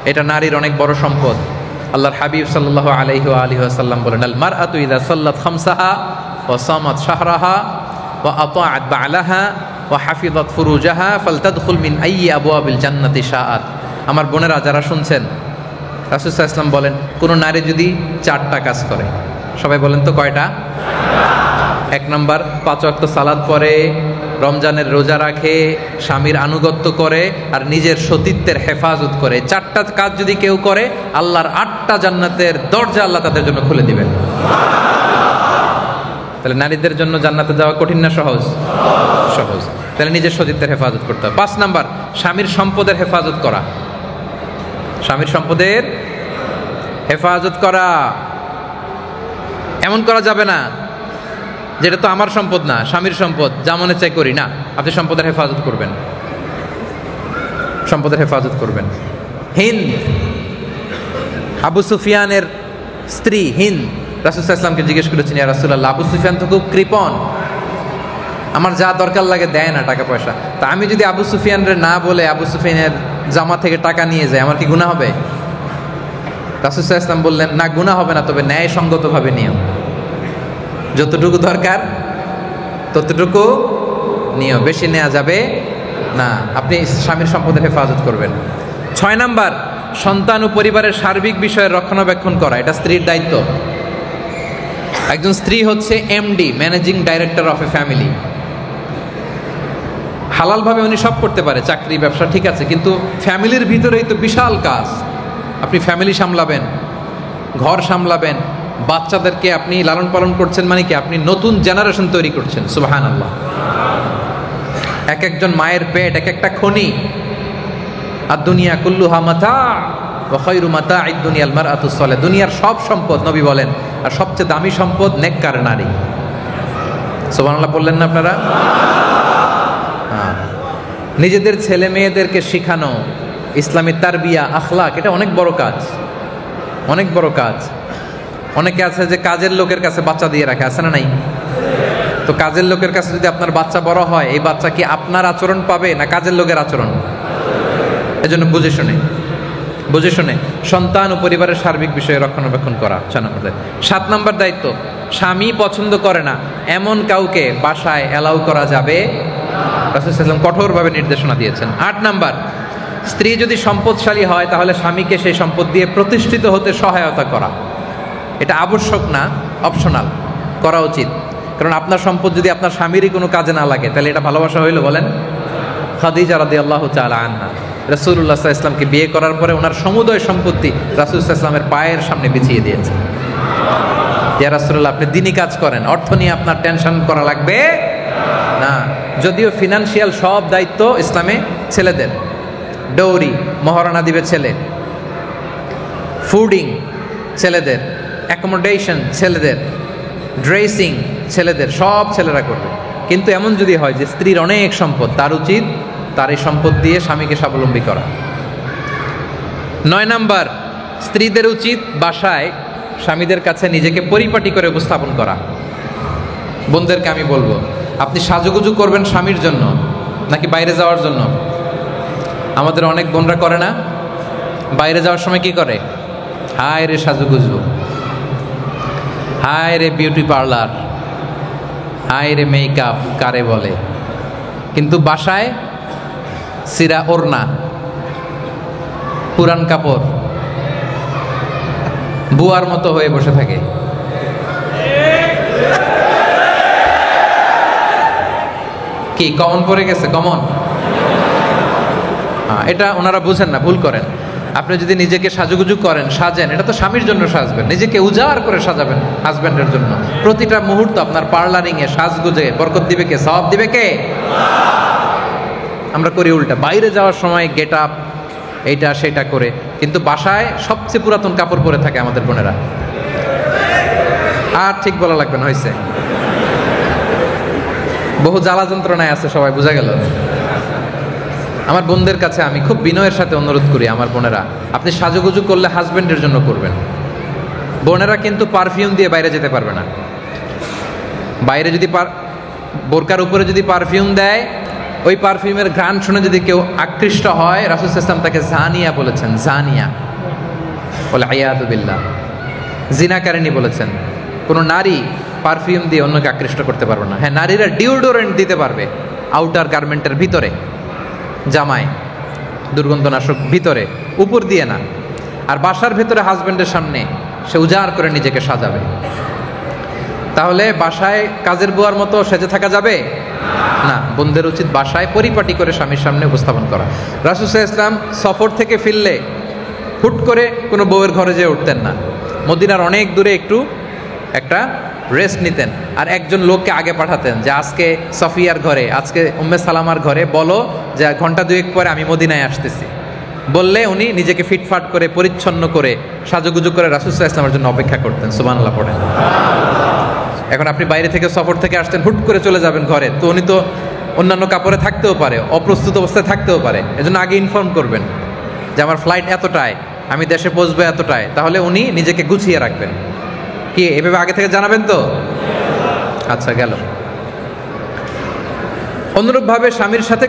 এটা নারীর অনেক বড় সম্পদ। আল্লাহর হাবিব সাল্লাল্লাহু আলাইহি ওয়া আলিহি ওয়াসাল্লাম বলেন, আল মারআতু ইযা সাল্লাত খামসাহা ওয়া সামাত শাহরাহা ওয়া আতাআত বা'লাহা ওয়া হাফিজাত ফুরুজাহা ফালতাদখুল মিন আইয়ি আবওয়াবিল জান্নাতি শাআত। আমার বোনেরা যারা শুনছেন, রাসূল সাল্লাল্লাহু আলাইহি ওয়াসাল্লাম বলেন, কোন নারী যদি 4টা কাজ করে, সবাই বলেন তো কয়টা? 1 নাম্বার 5 ওয়াক্ত সালাত পড়ে, রমজানের রোজা রাখে, স্বামীর আনুগত্য করে, আর নিজের সতীত্বের হেফাজত করে। 4টা কাজ যদি কেউ করে, আল্লাহর 8টা জান্নাতের দরজা আল্লাহ তাদের জন্য খুলে দিবেন। তাহলে নারীদের জন্য জান্নাতে যাওয়া কঠিন না সহজ? সহজ। তাহলে নিজের সতীত্বের হেফাজত করতে হবে। 5 নাম্বার স্বামীর সম্পদের হেফাজত করা। স্বামীর সম্পদের হেফাজত করা। এমন করা যাবে না যেটা তো আমার সম্পদ না, স্বামীর সম্পদ, যা মনে চাই করি না। আপনি সম্পদের হেফাজত করবেন, সম্পদের হেফাজত করবেন। হিন্দ, আবু সুফিয়ানের স্ত্রী হিন্দ, রাসূল সাল্লাল্লাহু আলাইহি ওয়াসাল্লামকে জিজ্ঞেস করেছেন, ইয়া রাসূলুল্লাহ, আবু সুফিয়ান তো খুব কৃপণ, আমার যা দরকার লাগে দেয় না টাকা পয়সা, তা আমি যদি আবু সুফিয়ানের না বলে আবু সুফিয়ানের জামা থেকে টাকা নিয়ে যাই, আমার কি গুনাহ হবে? রাসূল সাল্লাল্লাহু আলাইহি ওয়াসাল্লাম বললেন, না, গুনাহ হবে না, তবে ন্যায়সঙ্গতভাবে নিও। যতটুকু দরকার ততটুকু নিও, বেশি নেওয়া যাবে না। আপনি স্বামীর সম্পদের হেফাজত করবেন। 6 নাম্বার সন্তান ও পরিবারের সার্বিক বিষয়ের রক্ষণাবেক্ষণ করা। এটা স্ত্রীর দায়িত্ব। একজন স্ত্রী হচ্ছে MD, managing director of a family. হালালভাবে উনি সব করতে পারে, চাকরি ব্যবসা ঠিক আছে, কিন্তু ফ্যামিলির ভিতরেই তো বিশাল কাজ। আপনি ফ্যামিলি সামলাবেন, ঘর সামলাবেন, বাচ্চাদেরকে আপনি লালন পালন করছেন, মানে কি আপনি নতুন জেনারেশন তৈরি করছেন। সুবহানাল্লাহ। এক একজন মায়ের পেট এক একটা খনি। আর দুনিয়া কুল্লুহা মাতা ওয়া খায়রু মাতা'আদ দুনিয়াল মারআতুস সালিহা। দুনিয়ার সব সম্পদ, নবী বলেন, আর সবচেয়ে দামি সম্পদ নেককার নারী। সুবহানাল্লাহ বললেন না আপনারা? নিজেদের ছেলে মেয়েদেরকে শিখানো, ইসলামী তারবিয়া, আখলাক, এটা অনেক বড় কাজ, অনেক বড় কাজ। অনেকে আছে যে কাজের লোকের কাছে বাচ্চা দিয়ে রাখে, আছে না নাই? তো কাজের লোকের কাছে যদি আপনার বাচ্চা বড় হয়, এই বাচ্চা কি আপনার আচরণ পাবে না কাজের লোকের আচরণ? এজন্য বুঝে শুনে সন্তান ও পরিবারের সার্বিক বিষয়ে রক্ষণাবেক্ষণ করা। 7 নম্বর দায়িত্ব, স্বামী পছন্দ করে না এমন কাউকে বাসায় অ্যালাউ করা যাবে। রাসূল সাল্লাল্লাহু আলাইহি ওয়াসাল্লাম কঠোরভাবে নির্দেশনা দিয়েছেন। 8 নাম্বার, স্ত্রী যদি সম্পদশালী হয় তাহলে স্বামীকে সেই সম্পদ দিয়ে প্রতিষ্ঠিত হতে সহায়তা করা। এটা আবশ্যক না, অপশনাল, করা উচিত। কারণ আপনার সম্পদ যদি আপনার স্বামীরই কোনো কাজে না লাগে, তাহলে এটা ভালোবাসা হইল? বলেন। খাদিজা রাদিয়াল্লাহু তাআলা আনহা রাসূলুল্লাহ সাল্লাল্লাহু আলাইহি ওয়াসাল্লামকে বিয়ে করার পরে ওনার সমুদয় সম্পত্তি রাসূল সাল্লাল্লাহু আলাইহি ওয়াসাল্লামের পায়ের সামনে বিছিয়ে দিয়েছেন। ইয়া রাসূলুল্লাহ, আপনি দিনই কাজ করেন, অর্থ নিয়ে আপনার টেনশন করা লাগবে না। যদিও ফিনান্সিয়াল সব দায়িত্ব ইসলামে ছেলেদের, ডৌরি, মহারণা দিবে ছেলে, ফুডিং ছেলেদের, অ্যাকোমোডেশন ছেলেদের, ড্রেসিং ছেলেদের, সব ছেলেরা করবে। কিন্তু এমন যদি হয় যে স্ত্রীর অনেক সম্পদ, তার উচিত তার এই সম্পদ দিয়ে স্বামীকে স্বাবলম্বী করা। 9 নাম্বার, স্ত্রীদের উচিত বাসায় স্বামীদের কাছে নিজেকে পরিপাটি করে উপস্থাপন করা। বোনদেরকে আমি বলবো, আপনি সাজুগুজু করবেন স্বামীর জন্য নাকি বাইরে যাওয়ার জন্য? আমাদের অনেক বোনরা করে না, বাইরে যাওয়ার সময় কি করে? হায় রে সাজুগুজু, হায় রে বিউটি পার্লার, হায় রে মেকআপ কারে বলে। কিন্তু বাসায় সিরা ওড়না, পুরান কাপড়, বুয়ার মতো হয়ে বসে থাকে। কি কমন পড়ে গেছে? কমন, এটা ওনারা বুঝেন না, ভুল করেন। আপনি যদি নিজেকে সাজুগুজু করেন, সাজেন, এটা তো স্বামীর জন্য সাজবেন, নিজেকে উজাড় করে সাজাবেন হাজব্যান্ডের জন্য। প্রতিটা মুহূর্ত আপনার পার্লারিং এ সাজগুজে বরকত দিবে কে? সওয়াব দিবে কে? আমরা করি উল্টা, বাইরে যাওয়ার সময় গেট আপ এইটা সেটা করে, কিন্তু বাসায় সবচেয়ে পুরাতন কাপড় পরে থাকে আমাদের বোনেরা। আর ঠিক বলা লাগবে না, হয়েছে, বহু জ্বালা যন্ত্রণায় আছে সবাই, বোঝা গেল। আমার বোনদের কাছে আমি খুব বিনয়ের সাথে অনুরোধ করি, আমার বোনেরা, আপনি সাজুগুজু করলে হাজবেন্ডের জন্য করবেন। বোনেরা কিন্তু পারফিউম দিয়ে বাইরে যেতে পারবে না। বাইরে যদি বোরকার উপরে যদি পারফিউম দেয়, ওই পারফিউমের ঘ্রাণ শুনে যদি কেউ আকৃষ্ট হয়, রাসূল সাল্লাল্লাহু আলাইহি ওয়াসাল্লাম তাকে জানিয়া বলেছেন, জানিয়া বলে আয়াদু বিল্লাহ, জিনাকারিনী বলেছেন। কোনো নারী পারফিউম দিয়ে অন্যকে আকৃষ্ট করতে পারবে না। হ্যাঁ, নারীরা ডিওডোরেন্ট দিতে পারবে আউটার গার্মেন্টের ভিতরে, জামায় দুর্গন্ধনাশক ভিতরে, উপর দিয়ে না। আর বাসার ভেতরে হাজবেন্ডের সামনে সে উজাড় করে নিজেকে সাজাবে। তাহলে বাসায় কাজের বুয়ার মতো সেজে থাকা যাবে না। বোনদের উচিত বাসায় পরিপাটি করে স্বামীর সামনে উপস্থাপন করা। রাসূল সাল্লাল্লাহু আলাইহি ওয়াসাল্লাম সফর থেকে ফিরলে হুট করে কোনো বউয়ের ঘরে যেয়ে উঠতেন না। মদিনার অনেক দূরে একটু একটা রেস্ট নিতেন, আর একজন লোককে আগে পাঠাতেন যে আজকে সফিয়ার ঘরে, আজকে উম্মে সালামার ঘরে বলো যে ঘন্টা দুয়েক পরে আমি মদিনায় আসতেছি। বললে উনি নিজেকে ফিটফাট করে পরিচ্ছন্ন করে সাজুগুজু করে রাসূল সাল্লাল্লাহু আলাইহি ওয়াসাল্লামের জন্য অপেক্ষা করতেন। সুবহানাল্লাহ পড়েন। এখন আপনি বাইরে থেকে সফর থেকে আসতেন, হুট করে চলে যাবেন ঘরে, তো উনি তো অন্যান্য কাপড়ে থাকতেও পারে, অপ্রস্তুত অবস্থায় থাকতেও পারে। এজন্য আগে ইনফর্ম করবেন যে আমার ফ্লাইট এতটায়, আমি দেশে পৌঁছবো এতটায়, তাহলে উনি নিজেকে গুছিয়ে রাখবেন। কি এভাবে আগে থেকে জানাবেন তো? আচ্ছা, গেল। অনুরূপভাবে স্বামীর সাথে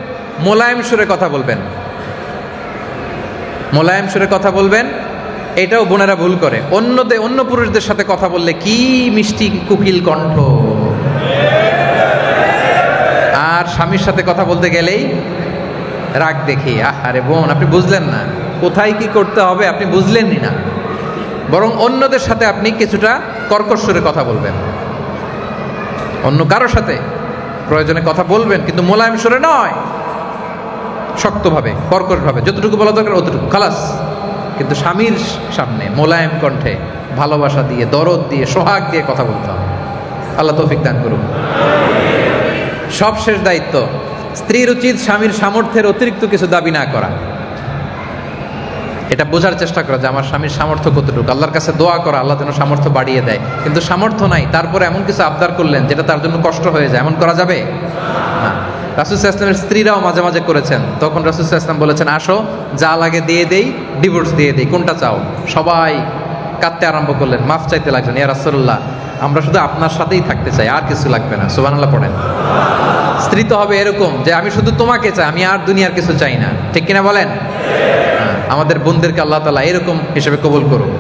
মোলায়েম সুরে কথা বলবেন, মোলায়েম সুরে কথা বলবেন। এটাও বোনেরা ভুল করে। অন্য পুরুষদের সাথে কথা বললে কি মিষ্টি কুকিল কণ্ঠ, আর স্বামীর সাথে কথা বলতে গেলেই রাগ দেখি। আরে বোন, আপনি বুঝলেন না কোথায় কি করতে হবে, আপনি বুঝলেনই না। বরং অন্যদের সাথে আপনি কিছুটা কর্কশ সুরে কথা বলবেন। অন্য কারোর সাথে প্রয়োজনে কথা বলবেন, কিন্তু মোলায়েম সুরে নয়, শক্তভাবে, কর্কশভাবে, যতটুকু বলা দরকার অতটুকু, খালাস। কিন্তু স্বামীর সামনে মোলায়েম কণ্ঠে, ভালোবাসা দিয়ে, দরদ দিয়ে, সোহাগ দিয়ে কথা বলতে হবে। আল্লাহ তৌফিক দান করুন। সবশেষ দায়িত্ব, স্ত্রীর উচিত স্বামীর সামর্থ্যের অতিরিক্ত কিছু দাবি না করা। এটা বোঝার চেষ্টা করা যে আমার স্বামীর সামর্থ্য কতটুকু, আল্লাহর কাছে দোয়া করা আল্লাহ যেন সামর্থ্য বাড়িয়ে দেয়। কিন্তু সামর্থ্য নাই, তারপরে এমন কিছু আবদার করলেন যেটা তার জন্য কষ্ট হয়ে যায়, এমন করা যাবে না। রাসূল সাল্লাল্লাহু আলাইহি ওয়াসাল্লামের স্ত্রীরাও মাঝে মাঝে করেছেন। তখন রাসূল সাল্লাল্লাহু আলাইহি ওয়াসাল্লাম বলেছেন, আসো যা লাগে দিয়ে দেই, ডিভোর্স দিয়ে দেই, কোনটা চাও? সবাই কাঁদতে আরম্ভ করলেন, মাফ চাইতে লাগলেন, ইয়া রাসূলুল্লাহ, আমরা শুধু আপনার সাথেই থাকতে চাই, আর কিছু লাগবে না। সুবহানাল্লাহ পড়েন। স্ত্রী তো হবে এরকম যে আমি শুধু তোমাকে চাই, আমি আর দুনিয়ার কিছু চাই না, ঠিক কিনা বলেন? আমাদের বোনদেরকে আল্লাহ তাআলা এরকম হিসেবে কবুল করুন।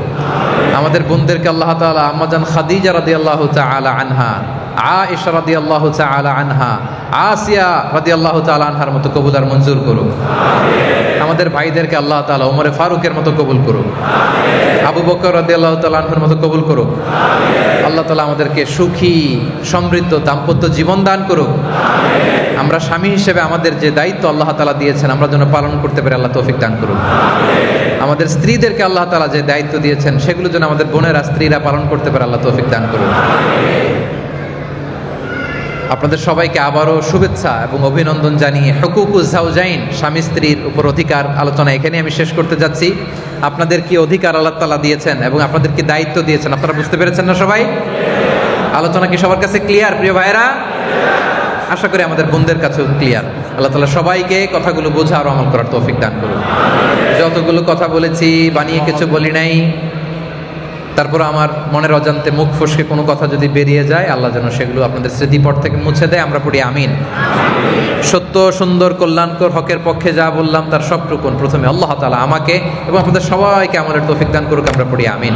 আমাদের বোনদেরকে আল্লাহ তাআলা আম্মাজান খাদিজা রাদিয়াল্লাহু তাআলা আনহা, আয়েশা রাদিয়াল্লাহু তাআলা আনহা, আসিয়া রাদিয়াল্লাহু তাআলা আনহার মতো কবুল আর মঞ্জুর করুন। আমাদের ভাইদেরকে আল্লাহ তাআলা ওমরে ফারুকের মতো কবুল করুন, আবু বকর রাদিয়াল্লাহু তাআলা আনহুর মতো কবুল করুন। আল্লাহ তাআলা আমাদেরকে সুখী সমৃদ্ধ দাম্পত্য জীবন দান করুন। আমরা স্বামী হিসেবে আমাদের যে দায়িত্ব আল্লাহ তাআলা দিয়েছেন, আমরা যেন পালন করতে পারি, আল্লাহ তৌফিক দান করুন। আমাদের স্ত্রীদেরকে আল্লাহ তাআলা যে দায়িত্ব দিয়েছেন, সেগুলো যেন আমাদের বোনেরা, স্ত্রীরা পালন করতে পারে, আল্লাহ তৌফিক দান করুন। আপনাদের সবাইকে আবারও শুভেচ্ছা এবং অভিনন্দন জানিয়ে হুকুকুজ জাওজাইন, স্বামী স্ত্রীর উপর অধিকার আলোচনা এখানে আমি শেষ করতে যাচ্ছি। আপনাদের কি অধিকার আল্লাহ তাআলা দিয়েছেন এবং আপনাদের কি দায়িত্ব দিয়েছেন, আপনারা বুঝতে পেরেছেন না সবাই? আলোচনা কি সবার কাছে ক্লিয়ার প্রিয় ভাইরা? আশা করি আমাদের বোনদের কাছেও ক্লিয়ার। আল্লাহ তাআলা সবাইকে কথাগুলো বোঝা আর আমল করার তৌফিক দান করুন। যতগুলো কথা বলেছি, বানিয়ে কিছু বলি নাই, তারপর আমার মনের অজান্তে মুখ ফসকে কোনো কথা যদি বেরিয়ে যায়, আল্লাহ যেন সেগুলো আপনাদের স্মৃতিপট থেকে মুছে দেয়। আমরা পড়ি আমিন। সত্য, সুন্দর, কল্যাণকর, হকের পক্ষে যা বললাম তার সবটুকুন প্রথমে আল্লাহ তাআলা আমাকে এবং আপনাদের সবাইকে আমলের তৌফিক দান করুক। আমরা পড়ি আমিন।